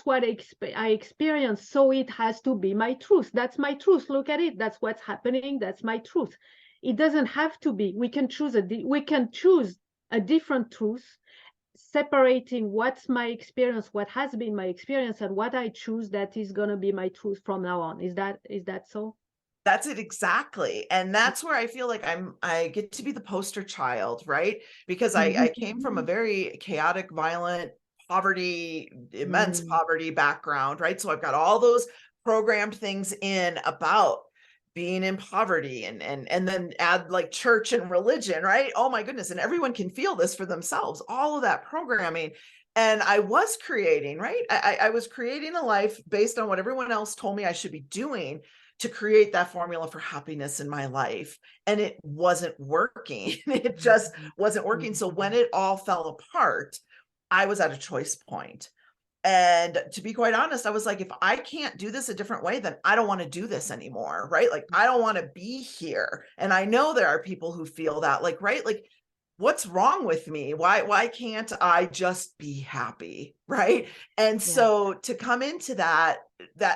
what I experience, so it has to be my truth. That's my truth. Look at it. That's what's happening. That's my truth. It doesn't have to be. We can choose a different truth, separating what's my experience, what has been my experience, and what I choose that is going to be my truth from now on. Is that so? That's it, exactly. And that's where I feel like I get to be the poster child, right? Because I came from a very chaotic, violent, poverty, immense poverty background, right? So I've got all those programmed things in about being in poverty, and then add like church and religion, right? Oh my goodness. And everyone can feel this for themselves, all of that programming. And I was creating, right? I was creating a life based on what everyone else told me I should be doing, to create that formula for happiness in my life. And it wasn't working. It just wasn't working. So when it all fell apart, I was at a choice point. And to be quite honest, I was like, if I can't do this a different way, then I don't want to do this anymore, right? Like, I don't want to be here. And I know there are people who feel that, like, right? Like, what's wrong with me? Why can't I just be happy, right? And Yeah. so to come into that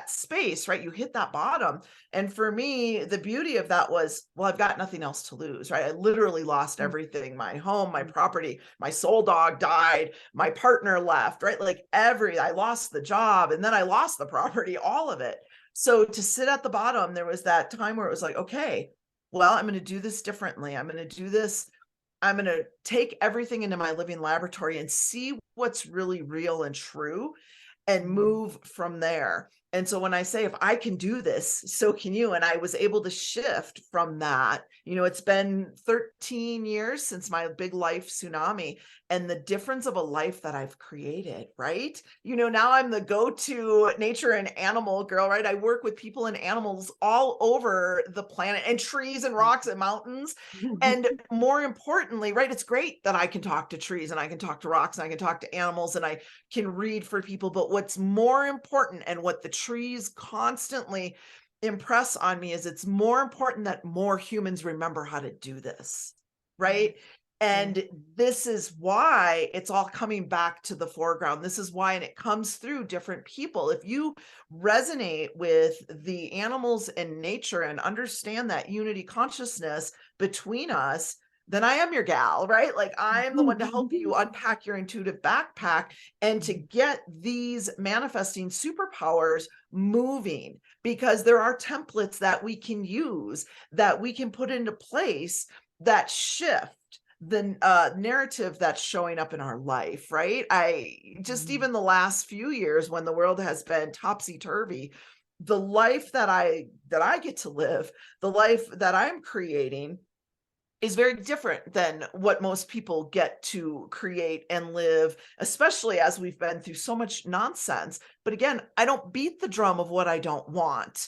space, right? You hit that bottom. And for me, the beauty of that was, well, I've got nothing else to lose, right? I literally lost everything, my home, my property, my soul dog died, my partner left, right? Like I lost the job, and then I lost the property, all of it. So to sit at the bottom, there was that time where it was like, okay, well, I'm going to do this differently. I'm going to do this. I'm going to take everything into my living laboratory and see what's really real and true and move from there. And so when I say, if I can do this, so can you. And I was able to shift from that. You know, it's been 13 years since my big life tsunami, and the difference of a life that I've created, right? You know, now I'm the go-to nature and animal girl, right? I work with people and animals all over the planet, and trees and rocks and mountains. And more importantly, right, it's great that I can talk to trees and I can talk to rocks and I can talk to animals and I can read for people. But what's more important, and what the trees constantly impress on me, is it's more important that more humans remember how to do this, right? And this is why it's all coming back to the foreground. This is why, and it comes through different people. If you resonate with the animals and nature and understand that unity consciousness between us, then I am your gal, right? Like, I'm the one to help you unpack your intuitive backpack and to get these manifesting superpowers moving, because there are templates that we can use, that we can put into place, that shift the narrative that's showing up in our life, right? I just, even the last few years when the world has been topsy-turvy, the life that I get to live, the life that I'm creating, is very different than what most people get to create and live, especially as we've been through so much nonsense. But again, I don't beat the drum of what I don't want.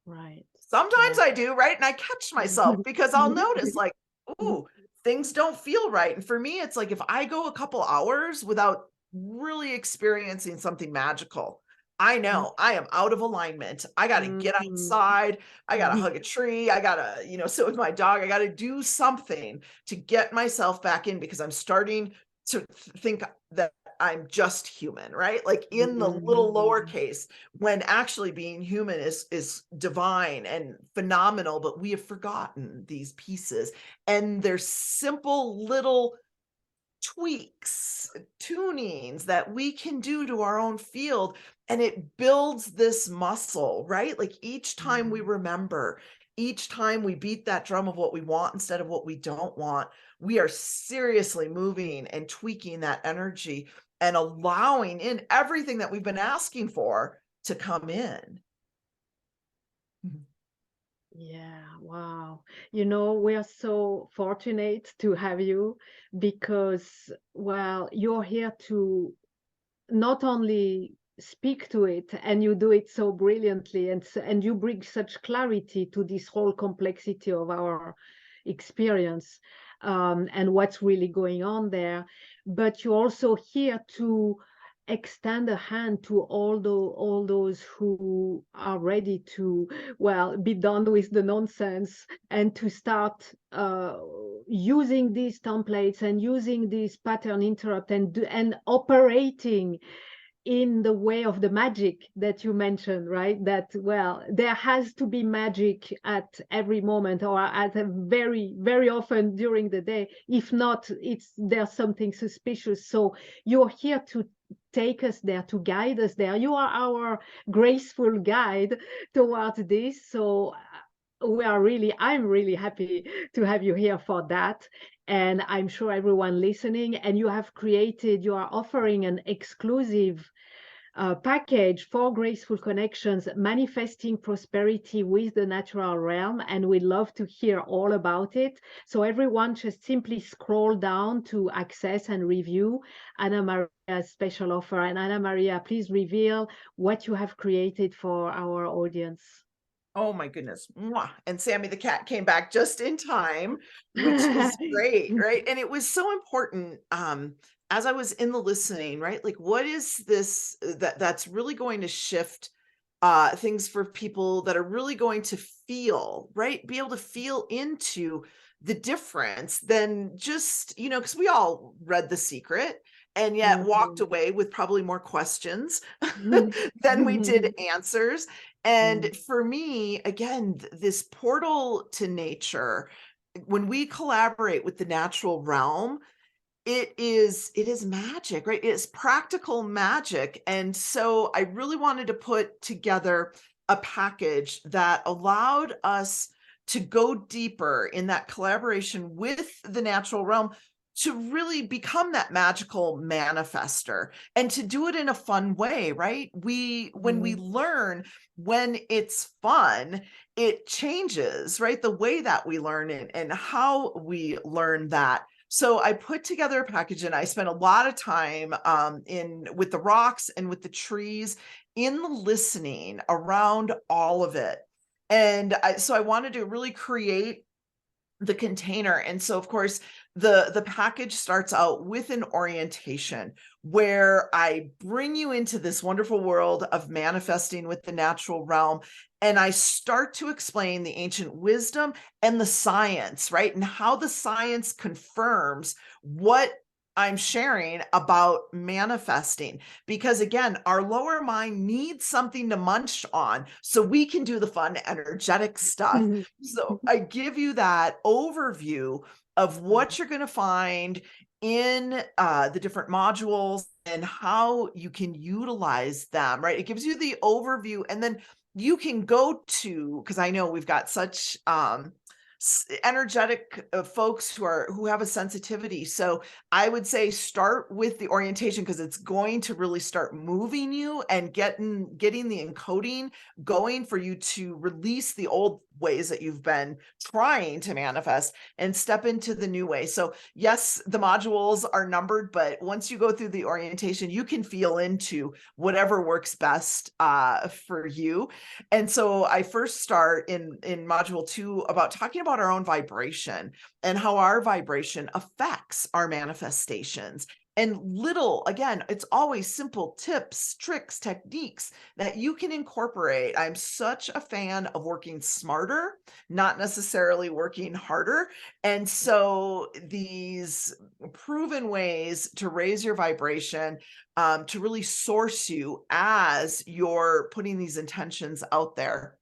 Right. Sometimes Yeah. I do, right? And I catch myself because I'll notice, like, ooh, things don't feel right. And for me, it's like, if I go a couple hours without really experiencing something magical, I know I am out of alignment. I got to get outside. I got to hug a tree. I got to, sit with my dog. I got to do something to get myself back in, because I'm starting to think that I'm just human, right? Like, in the little lowercase, when actually being human is divine and phenomenal, but we have forgotten these pieces. And there's simple little tweaks, tunings that we can do to our own field, and it builds this muscle, right? Like, each time we remember, each time we beat that drum of what we want instead of what we don't want, we are seriously moving and tweaking that energy and allowing in everything that we've been asking for to come in. Yeah, wow. You know, we are so fortunate to have you because, well, you're here to not only speak to it, and you do it so brilliantly, and you bring such clarity to this whole complexity of our experience, and what's really going on there. But you're also here to extend a hand to all those who are ready to, well, be done with the nonsense and to start using these templates and using these pattern interrupt and operating in the way of the magic that you mentioned, right? That, well, there has to be magic at every moment, or at a very, very often during the day. If not, there's something suspicious. So you're here to take us there, to guide us there. You are our graceful guide towards this. So I'm really happy to have you here for that. And I'm sure everyone listening, and you are offering an exclusive package for Graceful Connections, manifesting prosperity with the natural realm. And we'd love to hear all about it. So everyone just simply scroll down to access and review Anna Maria's special offer. And Anna Maria, please reveal what you have created for our audience. Oh my goodness. Mwah. And Sammy the cat came back just in time, which is great, right? And it was so important as I was in the listening, right? Like, what is this that's really going to shift things for people that are really going to feel, right? Be able to feel into the difference than just, because we all read The Secret and yet walked Mhm. away with probably more questions Mhm. than we did answers. And Mm. for me, again, this portal to nature, when we collaborate with the natural realm, it is magic, right? It's practical magic. And so I really wanted to put together a package that allowed us to go deeper in that collaboration with the natural realm to really become that magical manifester and to do it in a fun way, right? When we Mm. learn, when it's fun, it changes, right? The way that we learn it and how we learn that. So I put together a package and I spent a lot of time in with the rocks and with the trees in the listening around all of it. And so I wanted to really create the container. And so of course the package starts out with an orientation where I bring you into this wonderful world of manifesting with the natural realm, and I start to explain the ancient wisdom and the science, right? And how the science confirms what I'm sharing about manifesting. Because again, our lower mind needs something to munch on so we can do the fun, energetic stuff. Mhm. So I give you that overview of what you're going to find in the different modules and how you can utilize them, right? It gives you the overview, and then you can go to, because I know we've got such energetic folks who have a sensitivity. So I would say start with the orientation because it's going to really start moving you and getting the encoding going for you to release the old ways that you've been trying to manifest and step into the new way. So yes, the modules are numbered, but once you go through the orientation, you can feel into whatever works best for you. And so I first start in module 2 about talking about our own vibration and how our vibration affects our manifestations. And again, it's always simple tips, tricks, techniques that you can incorporate. I'm such a fan of working smarter, not necessarily working harder. And so these proven ways to raise your vibration, to really source you as you're putting these intentions out there.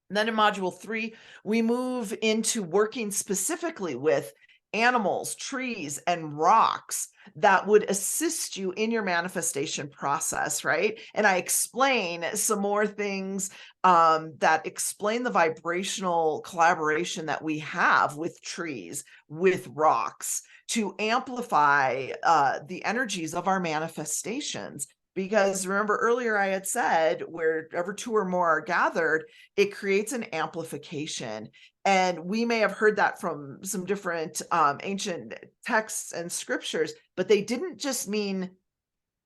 And then in module 3, we move into working specifically with animals, trees, and rocks that would assist you in your manifestation process, right? And I explain some more things that explain the vibrational collaboration that we have with trees, with rocks, to amplify the energies of our manifestations. Because remember earlier I had said, wherever two or more are gathered, it creates an amplification. And we may have heard that from some different ancient texts and scriptures, but they didn't just mean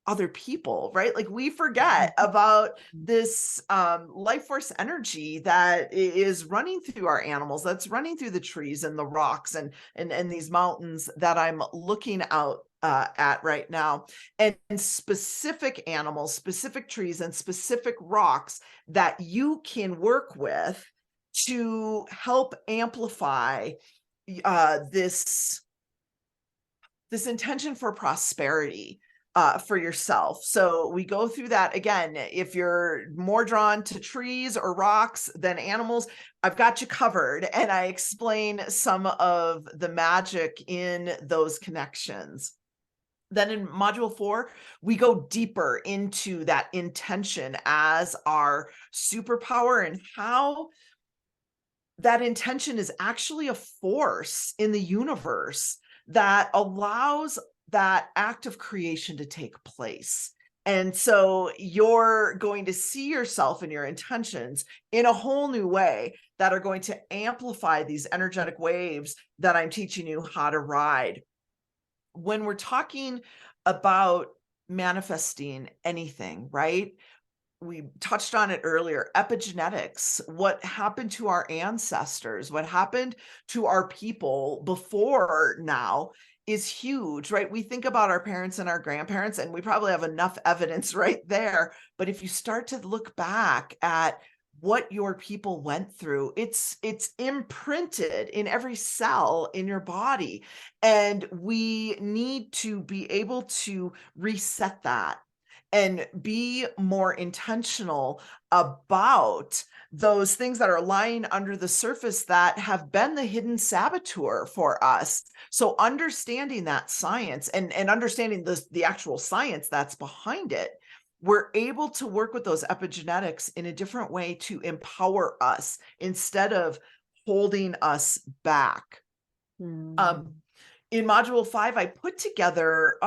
other people, right? Like we forget about this life force energy that is running through our animals, that's running through the trees and the rocks and these mountains that I'm looking out at right now, and specific animals, specific trees, and specific rocks that you can work with to help amplify this intention for prosperity for yourself. So we go through that again. If you're more drawn to trees or rocks than animals, I've got you covered. And I explain some of the magic in those connections. Then in module 4, we go deeper into that intention as our superpower and how that intention is actually a force in the universe that allows that act of creation to take place. And so you're going to see yourself and your intentions in a whole new way that are going to amplify these energetic waves that I'm teaching you how to ride. When we're talking about manifesting anything, right? we touched on it earlier, epigenetics, what happened to our ancestors, what happened to our people before now is huge, right? We think about our parents and our grandparents, and we probably have enough evidence right there. But if you start to look back at what your people went through, it's imprinted in every cell in your body. And we need to be able to reset that and be more intentional about those things that are lying under the surface that have been the hidden saboteur for us. So understanding that science and understanding the actual science that's behind it, we're able to work with those epigenetics in a different way to empower us instead of holding us back. Mm. In module 5, I put together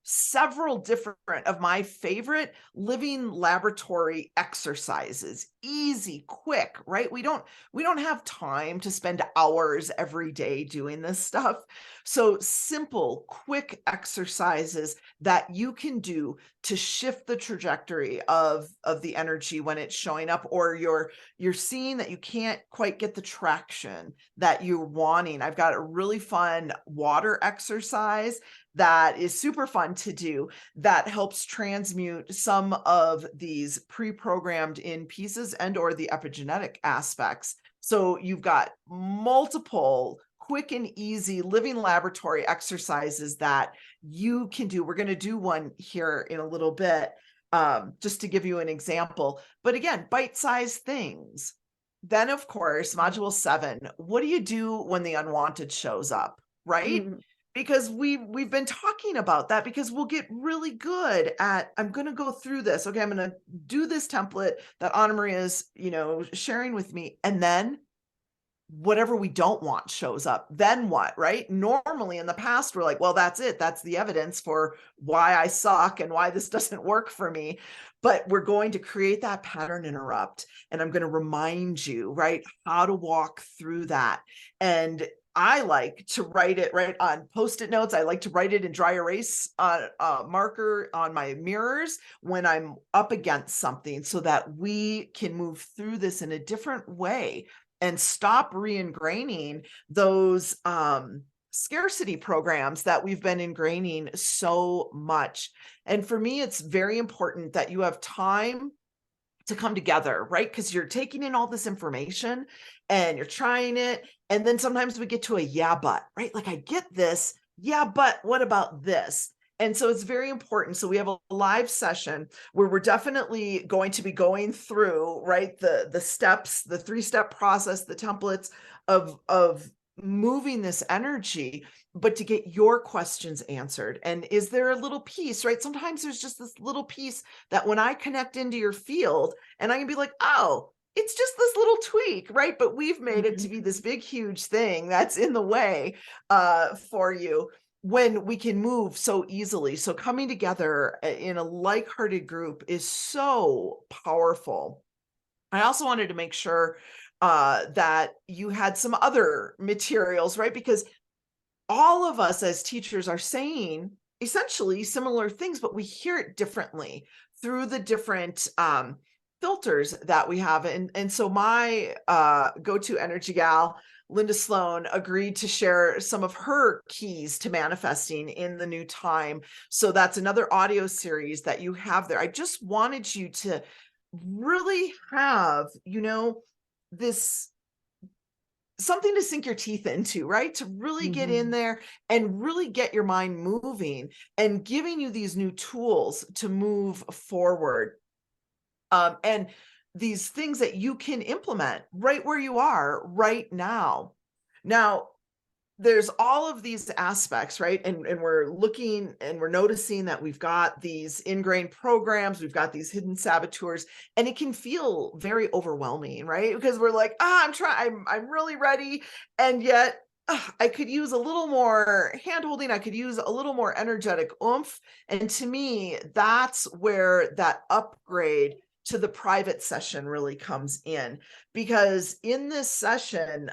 several different of my favorite living laboratory exercises. Easy, quick, right? We don't have time to spend hours every day doing this stuff. So simple, quick exercises that you can do to shift the trajectory of the energy when it's showing up, or you're seeing that you can't quite get the traction that you're wanting. I've got a really fun water exercise that is super fun to do that helps transmute some of these pre-programmed in pieces and or the epigenetic aspects. So you've got multiple quick and easy living laboratory exercises that you can do. We're going to do one here in a little bit, just to give you an example. But again, bite-sized things. Then, of course, module 7, what do you do when the unwanted shows up, right? Mm. Because we've been talking about that, because we'll get really good at, I'm going to go through this. Okay, I'm going to do this template that Anna Maria is, sharing with me. And then whatever we don't want shows up. Then what, right? Normally in the past, we're like, well, that's it. That's the evidence for why I suck and why this doesn't work for me. But we're going to create that pattern interrupt. And I'm going to remind you, right, how to walk through that. And I like to write it right on Post-it notes. I like to write it in dry erase marker on my mirrors when I'm up against something, so that we can move through this in a different way and stop re-ingraining those scarcity programs that we've been ingraining so much. And for me, it's very important that you have time to come together, right? Because you're taking in all this information and you're trying it. And then sometimes we get to a yeah, but, right? Like, I get this. Yeah, but what about this? And so it's very important. So we have a live session where we're definitely going to be going through, right, the steps, the 3-step process, the templates of moving this energy, but to get your questions answered. And is there a little piece, right? Sometimes there's just this little piece that when I connect into your field, and I can be like, oh, it's just this little tweak, right? But we've made it to be this big, huge thing that's in the way for you, when we can move so easily. So coming together in a like-hearted group is so powerful. I also wanted to make sure that you had some other materials, right? Because all of us as teachers are saying essentially similar things, but we hear it differently through the different filters that we have. And so my go-to energy gal, Linda Sloan, agreed to share some of her keys to manifesting in the new time. So that's another audio series that you have there. I just wanted you to really have, this something to sink your teeth into, right? To really get in there and really get your mind moving, and giving you these new tools to move forward. And these things that you can implement right where you are right now. Now, there's all of these aspects, right? And we're looking and we're noticing that we've got these ingrained programs, we've got these hidden saboteurs, and it can feel very overwhelming, right? Because we're like, I'm really ready. And yet I could use a little more hand-holding. I could use a little more energetic oomph. And to me, that's where that upgrade to the private session really comes in, because in this session,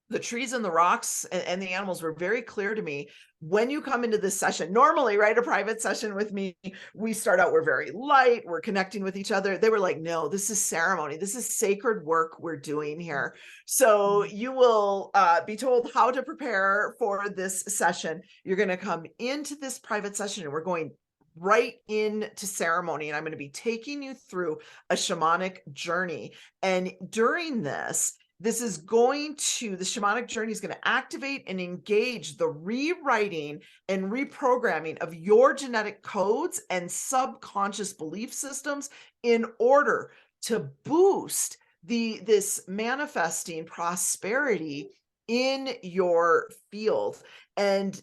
the trees and the rocks and the animals were very clear to me. When you come into this session, normally, right, a private session with me, we start out, we're very light, we're connecting with each other. They were like, no, this is ceremony. This is sacred work we're doing here. So you will be told how to prepare for this session. You're going to come into this private session and we're going right into ceremony. And I'm going to be taking you through a shamanic journey. And during this is going to, the shamanic journey is going to activate and engage the rewriting and reprogramming of your genetic codes and subconscious belief systems in order to boost this manifesting prosperity in your field. And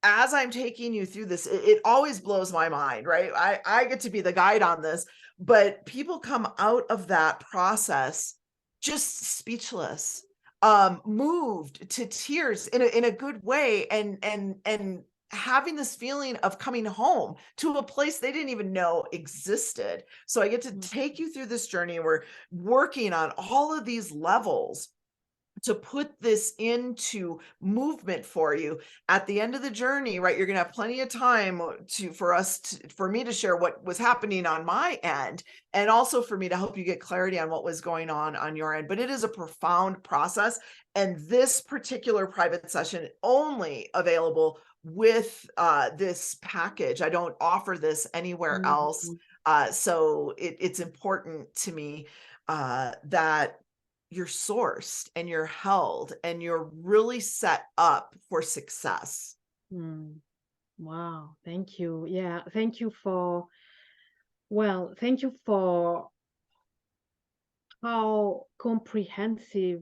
as I'm taking you through this, it always blows my mind, right? I get to be the guide on this, but people come out of that process just speechless, moved to tears in a good way, and having this feeling of coming home to a place they didn't even know existed. So I get to take you through this journey, and we're working on all of these levels to put this into movement for you. At the end of the journey, right, you're going to have plenty of time for me to share what was happening on my end, and also for me to help you get clarity on what was going on your end. But it is a profound process, and this particular private session only available with this package. I don't offer this anywhere else. So it's important to me that you're sourced and you're held and you're really set up for success. Wow. Thank you. Yeah. Thank you for how comprehensive,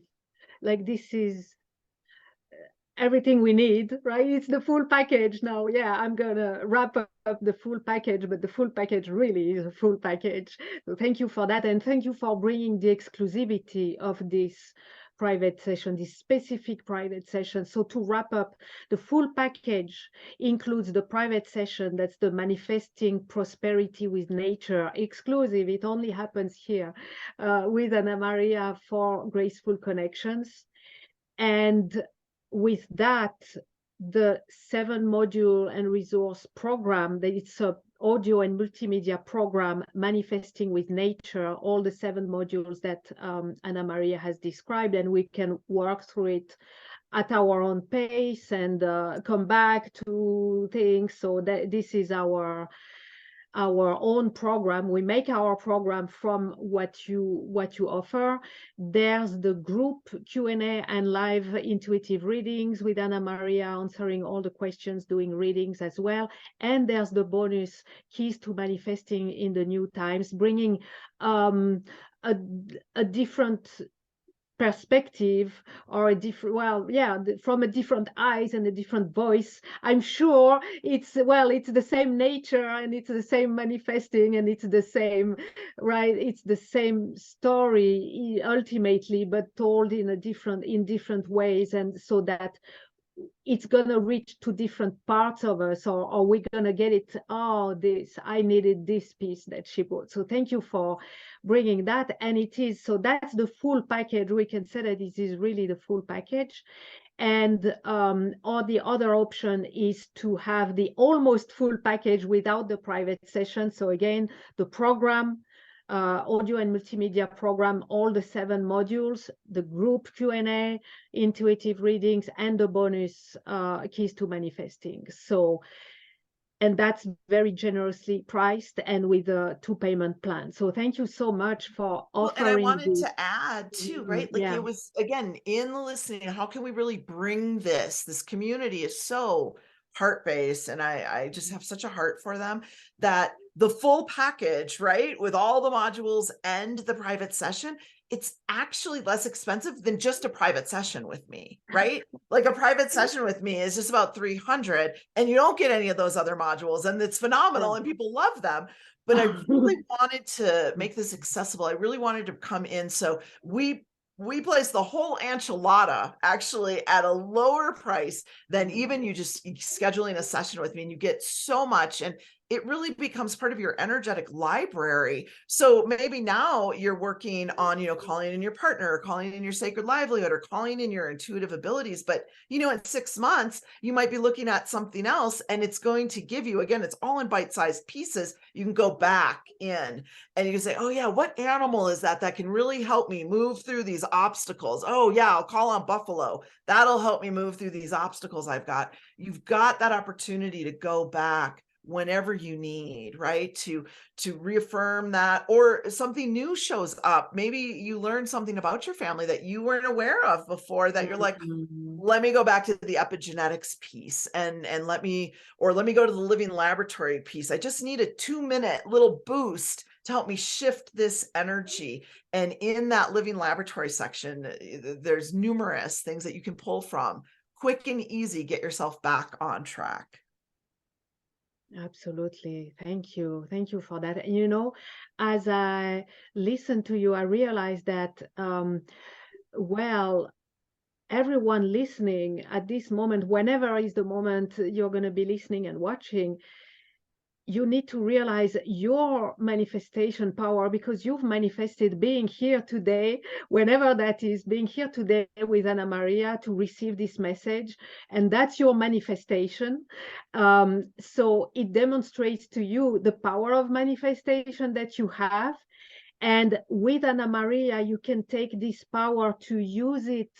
like, this is everything we need, right? It's the full package now. Yeah, I'm gonna wrap up the full package, but the full package really is a full package. So thank you for that, and thank you for bringing the exclusivity of this private session, this specific private session. So to wrap up, the full package includes the private session, that's the manifesting prosperity with nature, exclusive. It only happens here with Anna Maria for Graceful Connections. And with that, the 7-module and resource program, that it's a audio and multimedia program, Manifesting with Nature, all the 7 modules that Anna Maria has described, and we can work through it at our own pace and come back to things. So that this is our own program. We make our program from what you offer. There's the group Q&A and live intuitive readings with Anna Maria answering all the questions, doing readings as well. And there's the bonus Keys to Manifesting in the New Times, bringing a different perspective, or a different, from a different eyes and a different voice. I'm sure it's the same nature, and it's the same manifesting, and it's the same, right? It's the same story ultimately, but told in different ways, and so that it's gonna reach to different parts of us, or we're gonna get it. Oh, I needed this piece that she brought. So thank you for bringing that. And it is, so that's the full package. We can say that this is really the full package. And or the other option is to have the almost full package without the private session. So again, the program, audio and multimedia program, all the 7 modules, the group Q&A, intuitive readings, and the bonus Keys to Manifesting. So, and that's very generously priced and with a 2 payment plan. So thank you so much for offering. And I wanted to add too, right? Like, it was, again, in the listening, how can we really bring this community is so heart-based, and I just have such a heart for them, that the full package, right, with all the modules and the private session, it's actually less expensive than just a private session with me, right? Like, a private session with me is just about $300, and you don't get any of those other modules, and it's phenomenal, and people love them. But I really wanted to make this accessible. I really wanted to come in. So we place the whole enchilada actually at a lower price than even you just scheduling a session with me, and you get so much. And it really becomes part of your energetic library. So maybe now you're working on, calling in your partner, or calling in your sacred livelihood, or calling in your intuitive abilities. But, in 6 months, you might be looking at something else, and it's going to give you, again, it's all in bite-sized pieces. You can go back in and you can say, oh yeah, what animal is that can really help me move through these obstacles? Oh yeah, I'll call on buffalo. That'll help me move through these obstacles I've got. You've got that opportunity to go back whenever you need, right? To reaffirm that, or something new shows up. Maybe you learn something about your family that you weren't aware of before, that you're like, let me go back to the epigenetics piece, and let me go to the living laboratory piece. I just need a 2-minute little boost to help me shift this energy. And in that living laboratory section, there's numerous things that you can pull from. Quick and easy, get yourself back on track. Absolutely. Thank you. Thank you for that. As I listen to you, I realized that, well, everyone listening at this moment, whenever is the moment you're going to be listening and watching, you need to realize your manifestation power, because you've manifested being here today, whenever that is, being here today with Anna Maria to receive this message. And that's your manifestation. So it demonstrates to you the power of manifestation that you have. And with Anna Maria, you can take this power to use it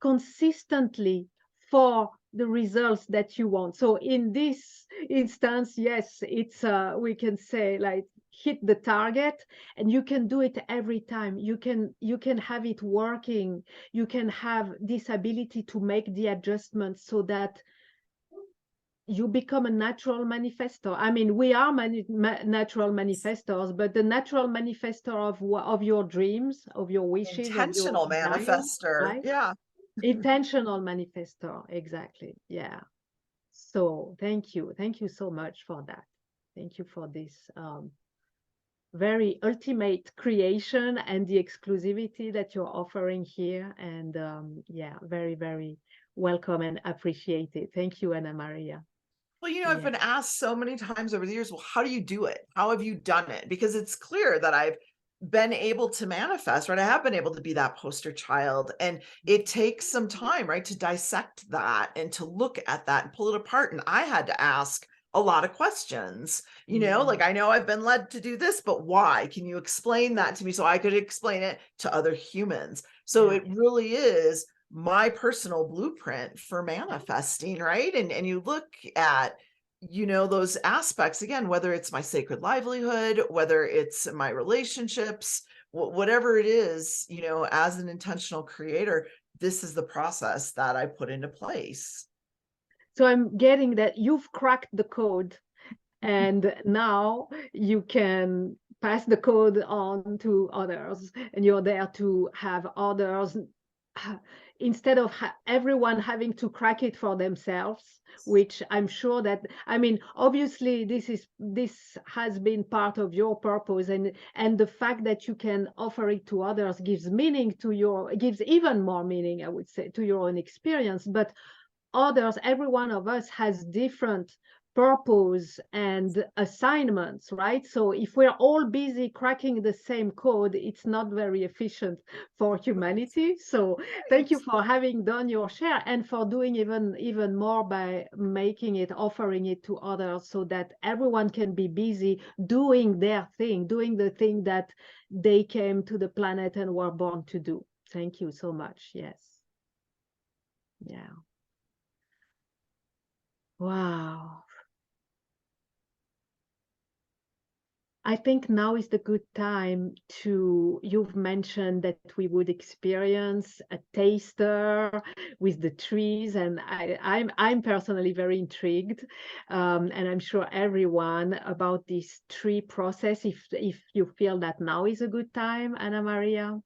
consistently for the results that you want. So in this instance, yes, it's we can say like hit the target, and you can do it every time. You can have it working. You can have this ability to make the adjustments so that you become a natural manifestor. I mean, we are natural manifestors, but the natural manifestor of your dreams, of your wishes, of your Intentional desires, manifester. right? Yeah. Intentional manifestor, exactly. Yeah. So thank you so much for that. Thank you for this very ultimate creation and the exclusivity that you're offering here. And yeah, very, very welcome and appreciated. Thank you, Anna Maria. Well, I've been asked so many times over the years, well, how do you do it? How have you done it? Because it's clear that I've been able to manifest, right? I have been able to be that poster child, and it takes some time, right, to dissect that and to look at that and pull it apart. And I had to ask a lot of questions, like, I know I've been led to do this, but why? Can you explain that to me so I could explain it to other humans? So it really is my personal blueprint for manifesting, right? And you look at, those aspects again, whether it's my sacred livelihood, whether it's my relationships, whatever it is, as an intentional creator, this is the process that I put into place. So I'm getting that you've cracked the code, and now you can pass the code on to others, and you're there to have others, instead of everyone having to crack it for themselves, which I'm sure that, I mean, obviously this has been part of your purpose, and the fact that you can offer it to others gives even more meaning, I would say, to your own experience. But others, every one of us has different purpose and assignments, right? So if we're all busy cracking the same code, it's not very efficient for humanity. So thank you for having done your share, and for doing even more by offering it to others, so that everyone can be busy doing their thing, doing the thing that they came to the planet and were born to do. Thank you so much. Yes. Yeah. Wow. I think now is the good time you've mentioned that we would experience a taster with the trees, and I'm personally very intrigued, and I'm sure everyone, about this tree process, if you feel that now is a good time, Anna Maria.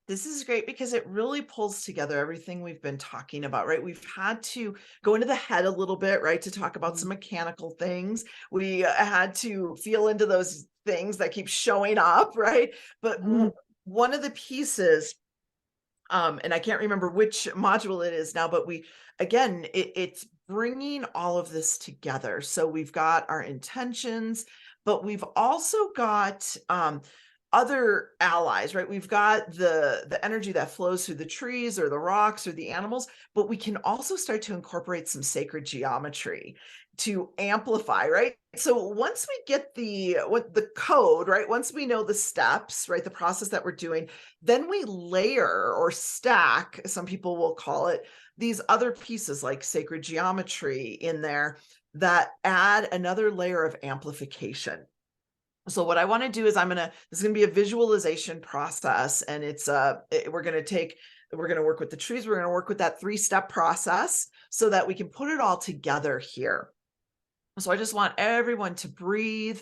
This is great because it really pulls together everything we've been talking about, right? We've had to go into the head a little bit, right, to talk about some mechanical things. We had to feel into those things that keep showing up, right? But one of the pieces, and I can't remember which module it is now, but it's bringing all of this together. So we've got our intentions, but we've also got other allies, right? We've got the energy that flows through the trees or the rocks or the animals, but we can also start to incorporate some sacred geometry to amplify, right? So once we get the code, right? Once we know the steps, right? The process that we're doing, then we layer or stack, some people will call it, these other pieces like sacred geometry in there that add another layer of amplification. So what I want to do is this is going to be a visualization process, and we're going to work with the trees. We're going to work with that 3-step process so that we can put it all together here. So I just want everyone to breathe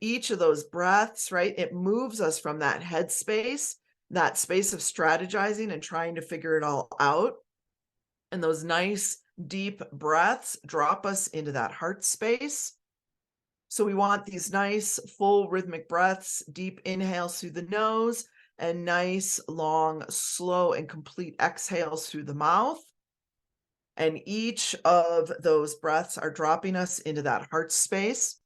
each of those breaths, right? It moves us from that head space, that space of strategizing and trying to figure it all out. And those nice deep breaths drop us into that heart space. So we want these nice full rhythmic breaths, deep inhales through the nose, and nice long slow and complete exhales through the mouth. And each of those breaths are dropping us into that heart space.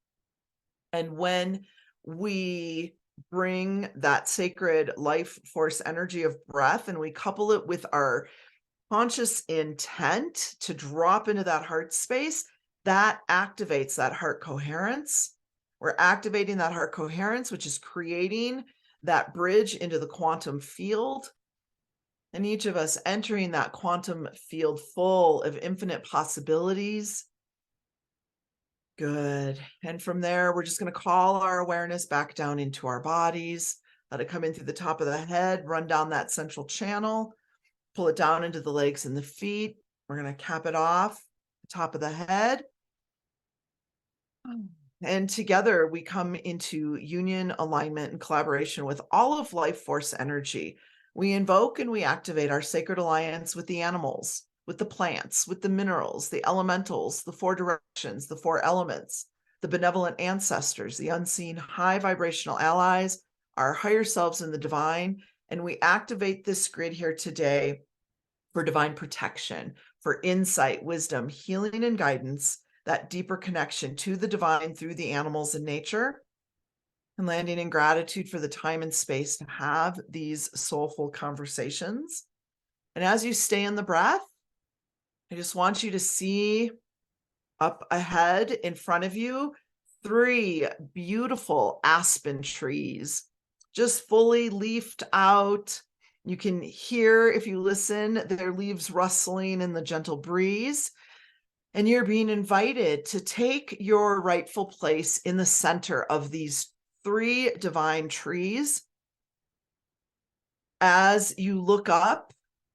And when we bring that sacred life force energy of breath and we couple it with our conscious intent to drop into that heart space, that activates that heart coherence. We're activating that heart coherence, which is creating that bridge into the quantum field. And each of us entering that quantum field full of infinite possibilities. Good. And from there, we're just going to call our awareness back down into our bodies. Let it come in through the top of the head, run down that central channel, pull it down into the legs and the feet. We're going to cap it off the top of the head. And together we come into union, alignment, and collaboration with all of life force energy. We invoke and we activate our sacred alliance with the animals, with the plants, with the minerals, the elementals, the 4 directions, the 4 elements, the benevolent ancestors, the unseen high vibrational allies, our higher selves in the divine. And we activate this grid here today for divine protection, for insight, wisdom, healing, and guidance, that deeper connection to the divine through the animals and nature, and landing in gratitude for the time and space to have these soulful conversations. And as you stay in the breath, I just want you to see up ahead in front of you 3 beautiful aspen trees, just fully leafed out. You can hear, if you listen, their leaves rustling in the gentle breeze. And you're being invited to take your rightful place in the center of these 3 divine trees. As you look up,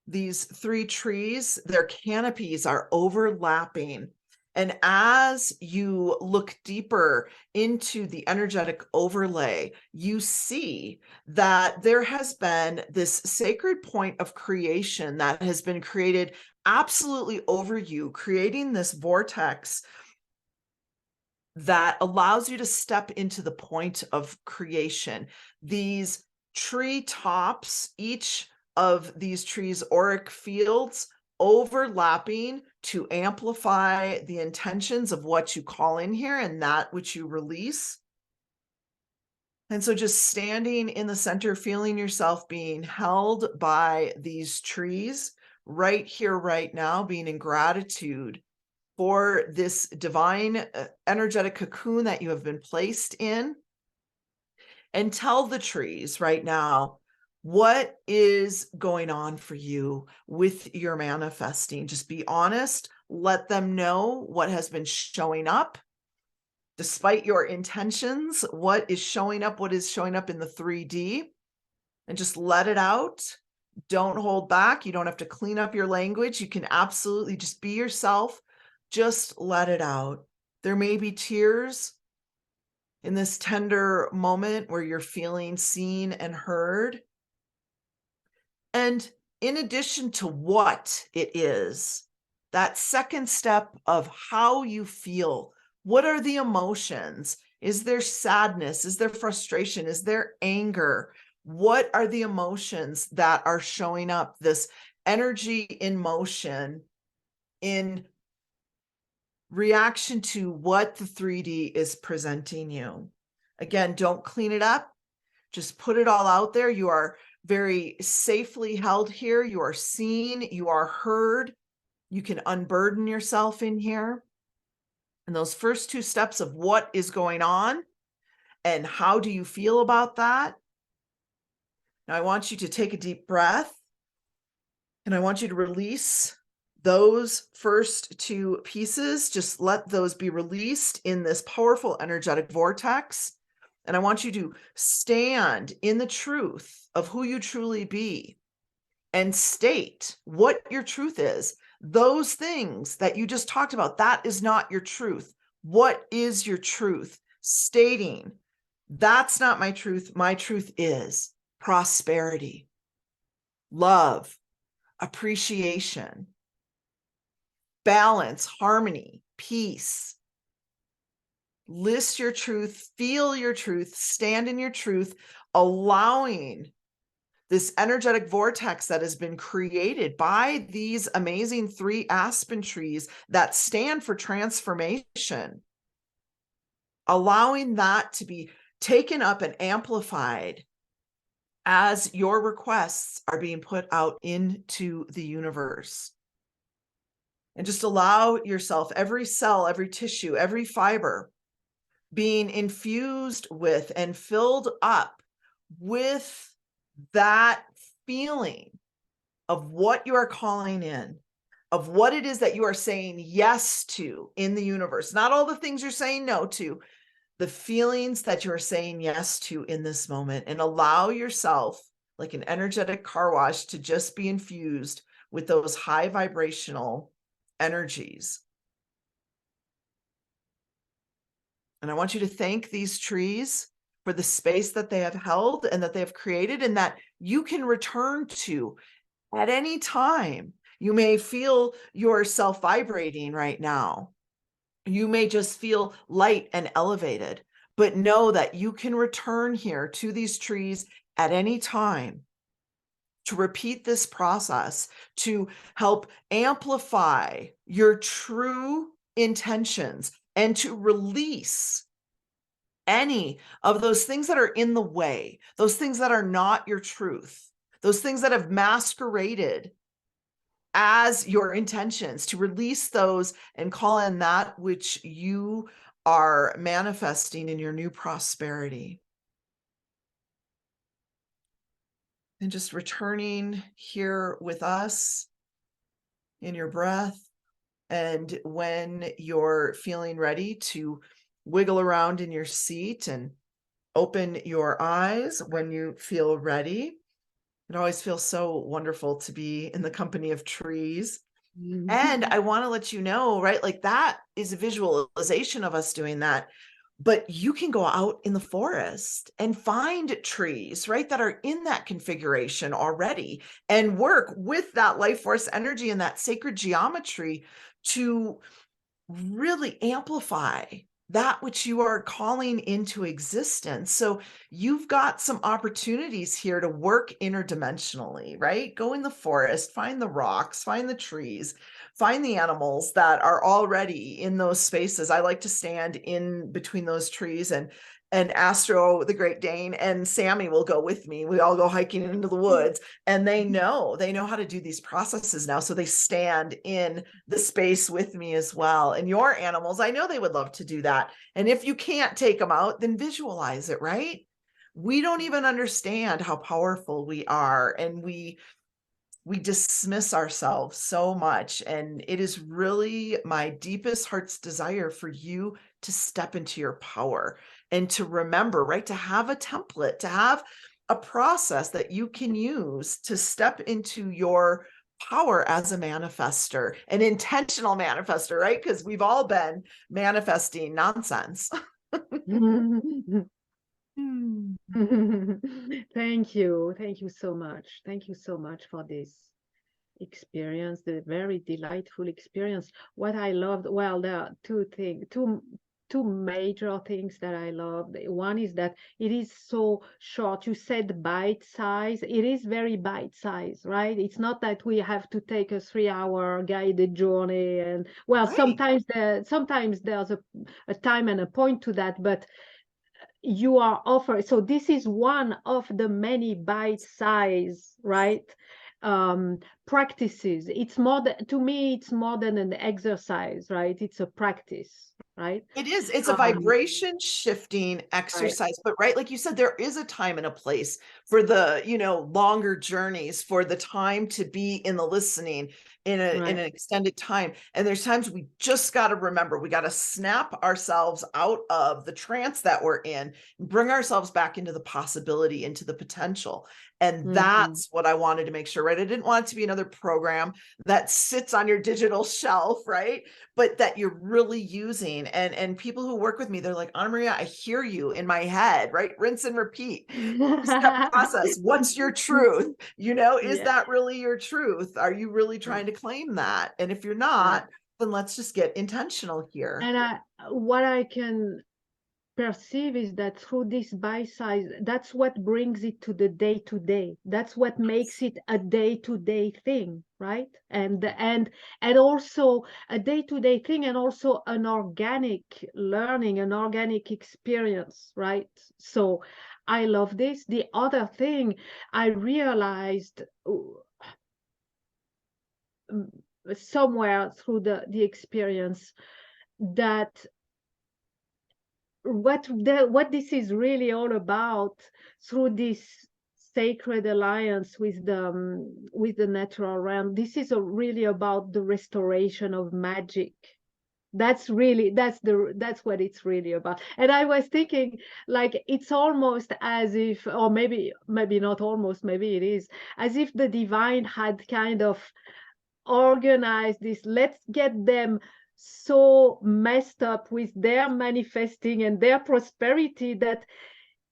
these 3 trees, their canopies are overlapping. And as you look deeper into the energetic overlay, you see that there has been this sacred point of creation that has been created absolutely over you, creating this vortex that allows you to step into the point of creation. These tree tops, each of these trees' auric fields overlapping to amplify the intentions of what you call in here and that which you release. And so just standing in the center, feeling yourself being held by these trees right here, right now, being in gratitude for this divine energetic cocoon that you have been placed in. And tell the trees right now, what is going on for you with your manifesting? Just be honest. Let them know what has been showing up. Despite your intentions, what is showing up in the 3D, and just let it out. Don't hold back. You don't have to clean up your language. You can absolutely just be yourself. Just let it out. There may be tears in this tender moment where you're feeling seen and heard. And in addition to what it is, that second step of how you feel, what are the emotions? Is there sadness? Is there frustration? Is there anger? What are the emotions that are showing up? This energy in motion in reaction to what the 3D is presenting you. Again, don't clean it up. Just put it all out there. You are very safely held here. You are seen. You are heard. You can unburden yourself in here. And those first two steps of what is going on and how do you feel about that? Now I want you to take a deep breath, and I want you to release those first two pieces. Just let those be released in this powerful energetic vortex. And I want you to stand in the truth of who you truly be and state what your truth is. Those things that you just talked about, that is not your truth. What is your truth? Stating, that's not my truth. My truth is prosperity, love, appreciation, balance, harmony, peace. List your truth, feel your truth, stand in your truth, allowing this energetic vortex that has been created by these amazing 3 aspen trees that stand for transformation, allowing that to be taken up and amplified as your requests are being put out into the universe. And just allow yourself, every cell, every tissue, every fiber, being infused with and filled up with that feeling of what you are calling in, of what it is that you are saying yes to in the universe. Not all the things you're saying no to, the feelings that you are saying yes to in this moment. And allow yourself, like an energetic car wash, to just be infused with those high vibrational energies. And I want you to thank these trees for the space that they have held and that they have created, and that you can return to at any time. You may feel yourself vibrating right now. You may just feel light and elevated, but know that you can return here to these trees at any time to repeat this process, to help amplify your true intentions and to release any of those things that are in the way, those things that are not your truth, those things that have masqueraded as your intentions, to release those and call in that which you are manifesting in your new prosperity. And just returning here with us in your breath. And when you're feeling ready to wiggle around in your seat and open your eyes when you feel ready. It always feels so wonderful to be in the company of trees. And I want to let you know, right? Like, that is a visualization of us doing that. But you can go out in the forest and find trees, right, that are in that configuration already, and work with that life force energy and that sacred geometry to really amplify that which you are calling into existence. So you've got some opportunities here to work interdimensionally, right? Go in the forest, find the rocks, find the trees, find the animals that are already in those spaces. I like to stand in between those trees, and Astro, the Great Dane, and Sammy will go with me. We all go hiking into the woods, and they know how to do these processes now. So they stand in the space with me as well. And your animals, I know they would love to do that. And if you can't take them out, then visualize it, right? We don't even understand how powerful we are. And we dismiss ourselves so much. And it is really my deepest heart's desire for you to step into your power and to remember, right, to have a template, to have a process that you can use to step into your power as a manifester, an intentional manifester, right? Because we've all been manifesting nonsense. Thank you. Thank you so much. Thank you so much for this experience, the very delightful experience. What I loved, well, there are two things, two major things that I love. One is that it is so short. You said bite size. It is very bite size, right? It's not that we have to take a 3-hour guided journey. And well, Right. sometimes there's a time and a point to that, but you are offered. So this is one of the many bite size, right? Practices. It's more than, to me, it's more than an exercise, right? It's a practice, right? It is. It's a Um, vibration shifting right. exercise, but right, like you said, there is a time and a place for the, longer journeys, for the time to be in the listening in Right. an extended time. And there's times we just got to remember, we got to snap ourselves out of the trance that we're in, bring ourselves back into the possibility, into the potential. And Mhm. that's what I wanted to make sure, right? I didn't want it to be another program that sits on your digital shelf, right? But that you're really using. And people who work with me, they're like, Anna Maria, I hear you in my head, right? Rinse and repeat. Step process. What's your truth? Is Yeah, that really your truth? Are you really trying to claim that? And if you're yeah. not, then let's just get intentional here. And what I can perceive is that through this by size, that's what brings it to the day to day. That's what makes it a day to day thing, right? And also a day to day thing, and also an organic learning, an organic experience, right? So I love this. The other thing I realized somewhere through the experience, that what this is really all about through this sacred alliance with the natural realm, this is really about the restoration of magic. That's what it's really about. And I was thinking, like, it's almost as if, or maybe not almost, maybe it is as if the divine had kind of organize this. Let's get them so messed up with their manifesting and their prosperity that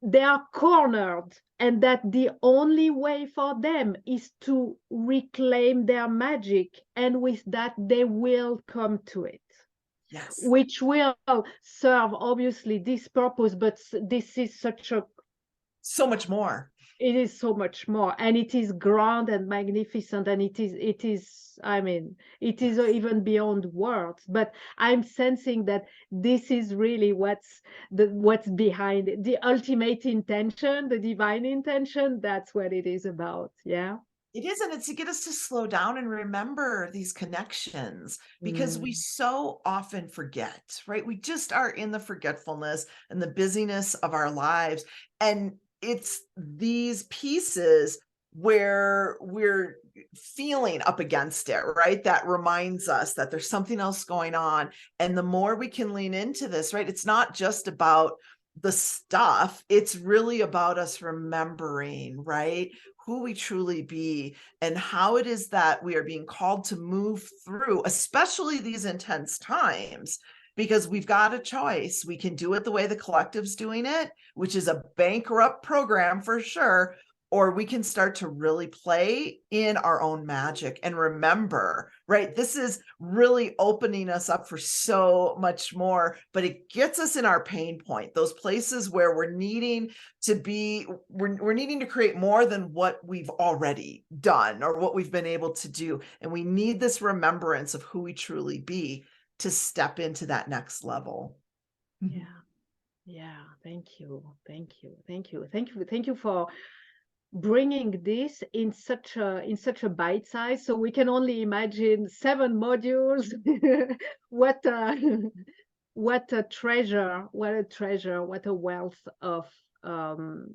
they are cornered, and that the only way for them is to reclaim their magic, and with that they will come to it, Yes. which will serve obviously this purpose. But this is such a So much more. it is so much more, and it is grand and magnificent, and it is, I mean, it is Yes. even beyond words. But I'm sensing that this is really what's behind it. The ultimate intention, the divine intention. That's what it is about. Yeah. It is, and it's to get us to slow down and remember these connections, because we Mm. so often forget, right? We just are in the forgetfulness and the busyness of our lives. And it's these pieces where we're feeling up against it, right? That reminds us that there's something else going on. And the more we can lean into this, right? It's not just about the stuff, it's really about us remembering, right? Who we truly be, and how it is that we are being called to move through, especially these intense times, because we've got a choice. We can do it the way the collective's doing it, which is a bankrupt program for sure, or we can start to really play in our own magic and remember, right? This is really opening us up for so much more, but it gets us in our pain point, those places where we're needing to create more than what we've already done or what we've been able to do. And we need this remembrance of who we truly be to step into that next level. Yeah. Yeah. Thank you. Thank you. Thank you. Thank you. Thank you for bringing this in such a bite size, so we can only imagine 7 modules. what what a treasure, what a wealth of um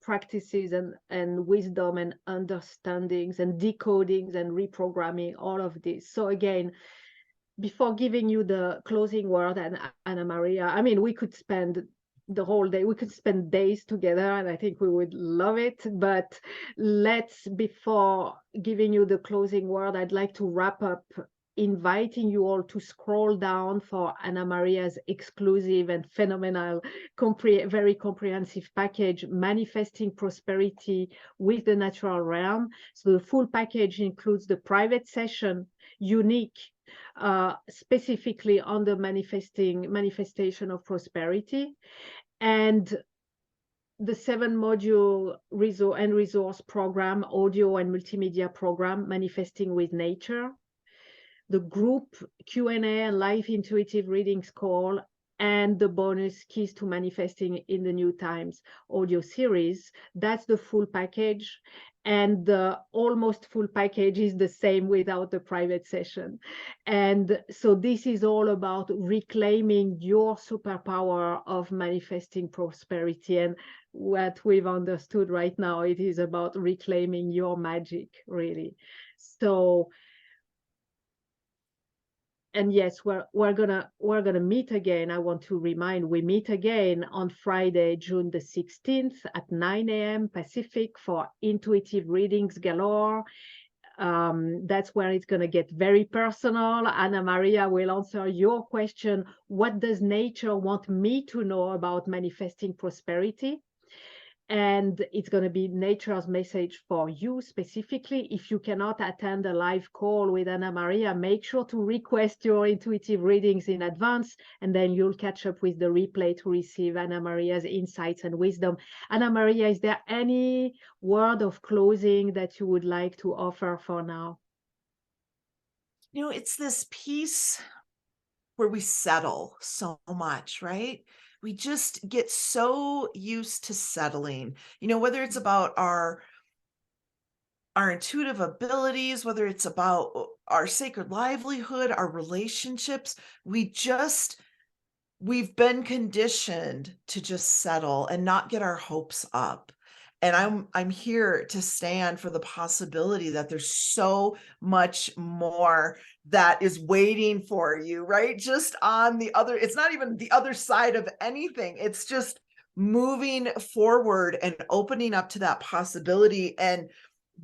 practices and wisdom and understandings and decodings and reprogramming, all of this. So again, before giving you the closing word, and Anna Maria, I mean, we could spend the whole day, we could spend days together, and I think we would love it. But before giving you the closing word, I'd like to wrap up inviting you all to scroll down for Anna Maria's exclusive and phenomenal, very comprehensive package, Manifesting Prosperity with the Natural Realm. So the full package includes the private session, unique, specifically on the manifestation of prosperity, and the 7-module resource program, audio and multimedia program, Manifesting with Nature, the group Q&A and live intuitive readings call, and the bonus Keys to Manifesting in the New Times audio series. That's the full package. And the almost full package is the same without the private session. And so this is all about reclaiming your superpower of manifesting prosperity. And what we've understood right now, it is about reclaiming your magic, really. So, and yes, we're gonna meet again. I want to remind, we meet again on Friday, June the 16th at 9 a.m. Pacific for intuitive readings galore. That's where it's gonna get very personal. Anna Maria will answer your question: what does nature want me to know about manifesting prosperity? And it's going to be nature's message for you specifically. If you cannot attend a live call with Anna Maria, make sure to request your intuitive readings in advance, and then you'll catch up with the replay to receive Anna Maria's insights and wisdom. Anna Maria, is there any word of closing that you would like to offer for now? You know, it's this piece where we settle so much, right? We just get so used to settling, you know, whether it's about our intuitive abilities, whether it's about our sacred livelihood, our relationships, we've been conditioned to just settle and not get our hopes up. And I'm here to stand for the possibility that there's so much more that is waiting for you, right? Just on the other, it's not even the other side of anything. It's just moving forward and opening up to that possibility and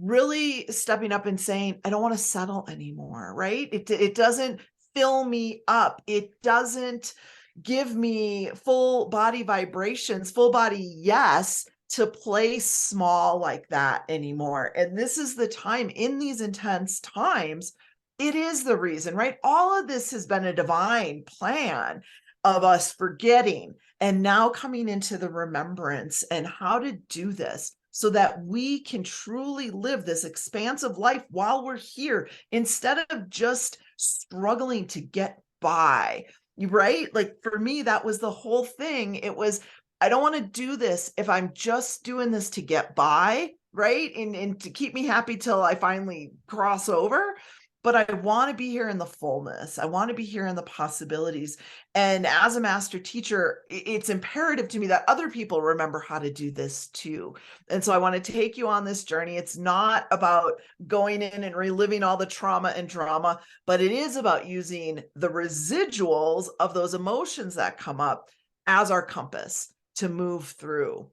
really stepping up and saying, I don't want to settle anymore, right? It doesn't fill me up. It doesn't give me full body vibrations, full body yes, to play small like that anymore. And this is the time, in these intense times, it is the reason, right? All of this has been a divine plan of us forgetting and now coming into the remembrance and how to do this so that we can truly live this expansive life while we're here, instead of just struggling to get by. Right? Like for me, that was the whole thing. It was, I don't want to do this if I'm just doing this to get by, right? And to keep me happy till I finally cross over. But I want to be here in the fullness. I want to be here in the possibilities. And as a master teacher, it's imperative to me that other people remember how to do this too. And so I want to take you on this journey. It's not about going in and reliving all the trauma and drama, but it is about using the residuals of those emotions that come up as our compass to move through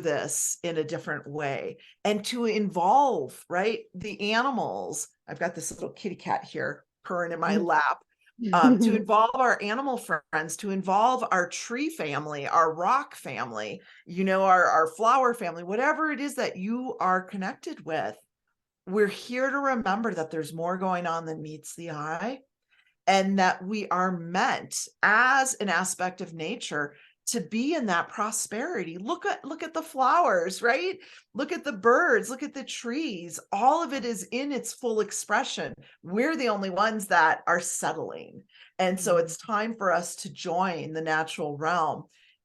this in a different way, and to involve, right, the animals. I've got this little kitty cat here purring in my lap. To involve our animal friends, to involve our tree family, our rock family, you know, our flower family, whatever it is that you are connected with. We're here to remember that there's more going on than meets the eye, and that we are meant as an aspect of nature to be in that prosperity. Look at the flowers, right? Look at the birds, look at the trees. All of it is in its full expression. We're the only ones that are settling. And so it's time for us to join the natural realm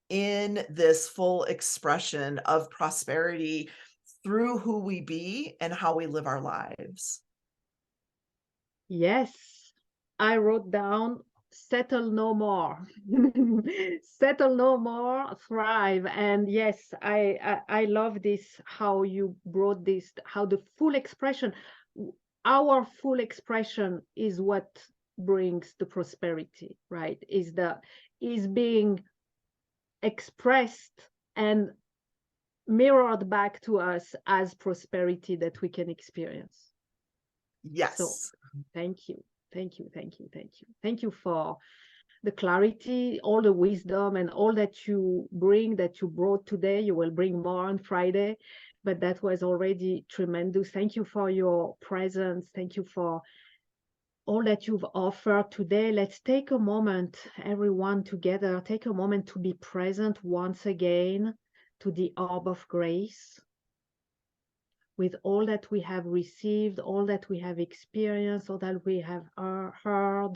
in this full expression of prosperity through who we be and how we live our lives. Yes, I wrote down settle no more. Settle no more, thrive. And yes, I love this, how you brought this, how the full expression, our full expression is what brings the prosperity, right? Is being expressed and mirrored back to us as prosperity that we can experience. Yes. So thank you. Thank you. Thank you. Thank you. Thank you for the clarity, all the wisdom, and all that you bring, that you brought today. You will bring more on Friday, but that was already tremendous. Thank you for your presence. Thank you for all that you've offered today. Let's take a moment, everyone together, take a moment to be present once again to the orb of grace, with all that we have received, all that we have experienced, all that we have heard,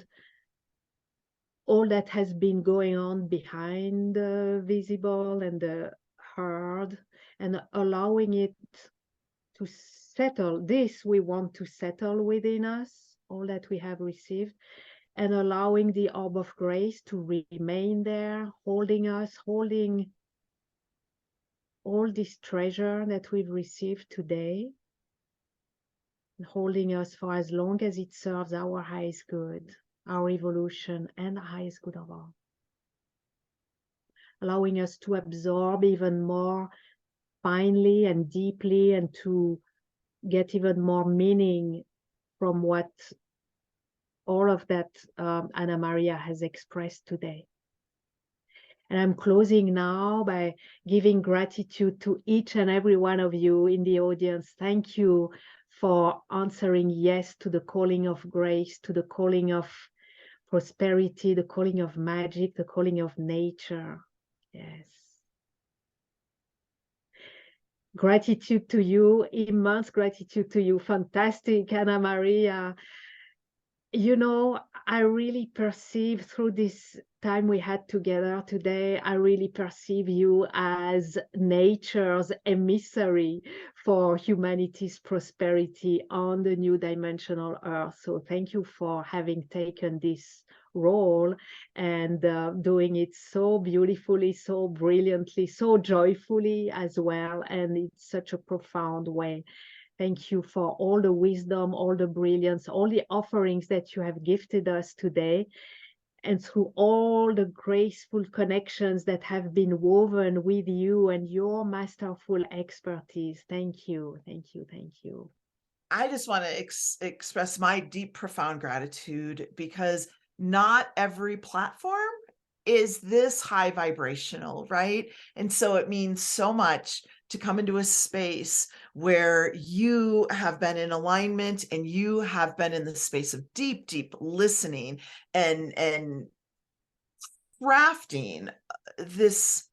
all that has been going on behind the visible and the heard, and allowing it to settle. This we want to settle within us, all that we have received, and allowing the orb of grace to remain there, holding us, holding all this treasure that we've received today, holding us for as long as it serves our highest good, our evolution, and the highest good of all. Allowing us to absorb even more finely and deeply, and to get even more meaning from what all of that Anna Maria has expressed today. And I'm closing now by giving gratitude to each and every one of you in the audience. Thank you for answering yes to the calling of grace, to the calling of prosperity, the calling of magic, the calling of nature. Yes. Gratitude to you, immense gratitude to you. Fantastic, Anna Maria. You know, I really perceive through this time we had together today, I really perceive you as nature's emissary for humanity's prosperity on the new dimensional earth. So thank you for having taken this role and doing it so beautifully, so brilliantly, so joyfully as well, and in such a profound way. Thank you for all the wisdom, all the brilliance, all the offerings that you have gifted us today, and through all the graceful connections that have been woven with you and your masterful expertise. Thank you, thank you, thank you. I just want to express my deep, profound gratitude, because not every platform is this high vibrational, right? And so it means so much to come into a space where you have been in alignment and you have been in the space of deep, deep listening and crafting this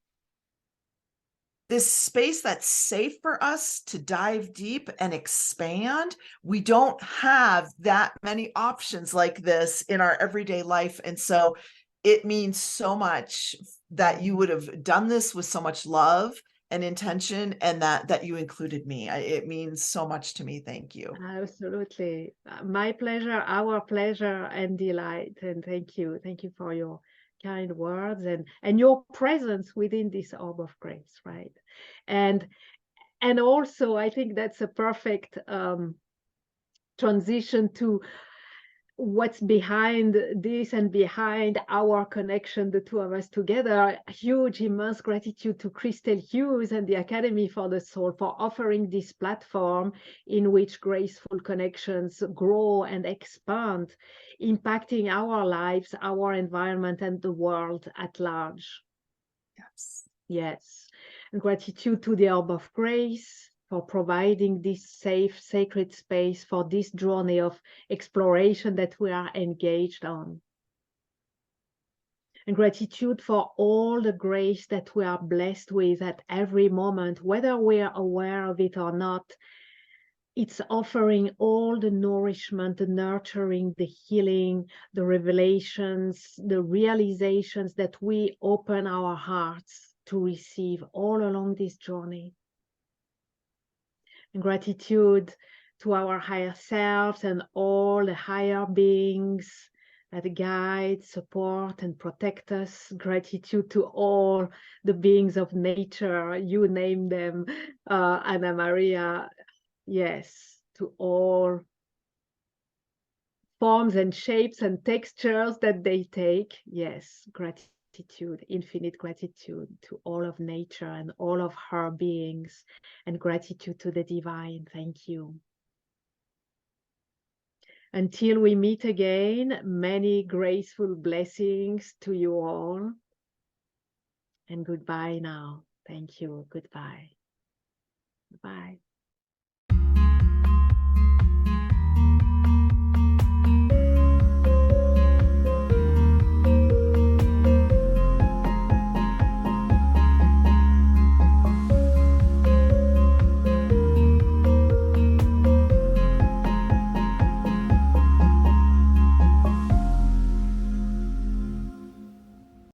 space that's safe for us to dive deep and expand. We don't have that many options like this in our everyday life. And so it means so much that you would have done this with so much love and intention, and that you included me. It means so much to me. Thank you. Absolutely. My pleasure, our pleasure and delight. And thank you. Thank you for your kind words and your presence within this orb of grace, right? And also I think that's a perfect transition to what's behind this and behind our connection, the two of us together. Huge, immense gratitude to Christel Hughes and the Academy for the Soul for offering this platform in which graceful connections grow and expand, impacting our lives, our environment, and the world at large. Yes. Yes. And gratitude to the Orb of Grace for providing this safe, sacred space for this journey of exploration that we are engaged on. And gratitude for all the grace that we are blessed with at every moment, whether we are aware of it or not. It's offering all the nourishment, the nurturing, the healing, the revelations, the realizations that we open our hearts to receive all along this journey. And gratitude to our higher selves and all the higher beings that guide, support, and protect us. Gratitude to all the beings of nature, you name them, Anna Maria. Yes, to all forms and shapes and textures that they take. Yes, gratitude. Infinite gratitude to all of nature and all of her beings, and gratitude to the divine. Thank you. Until we meet again, many graceful blessings to you all. And goodbye now. Thank you. Goodbye. Bye.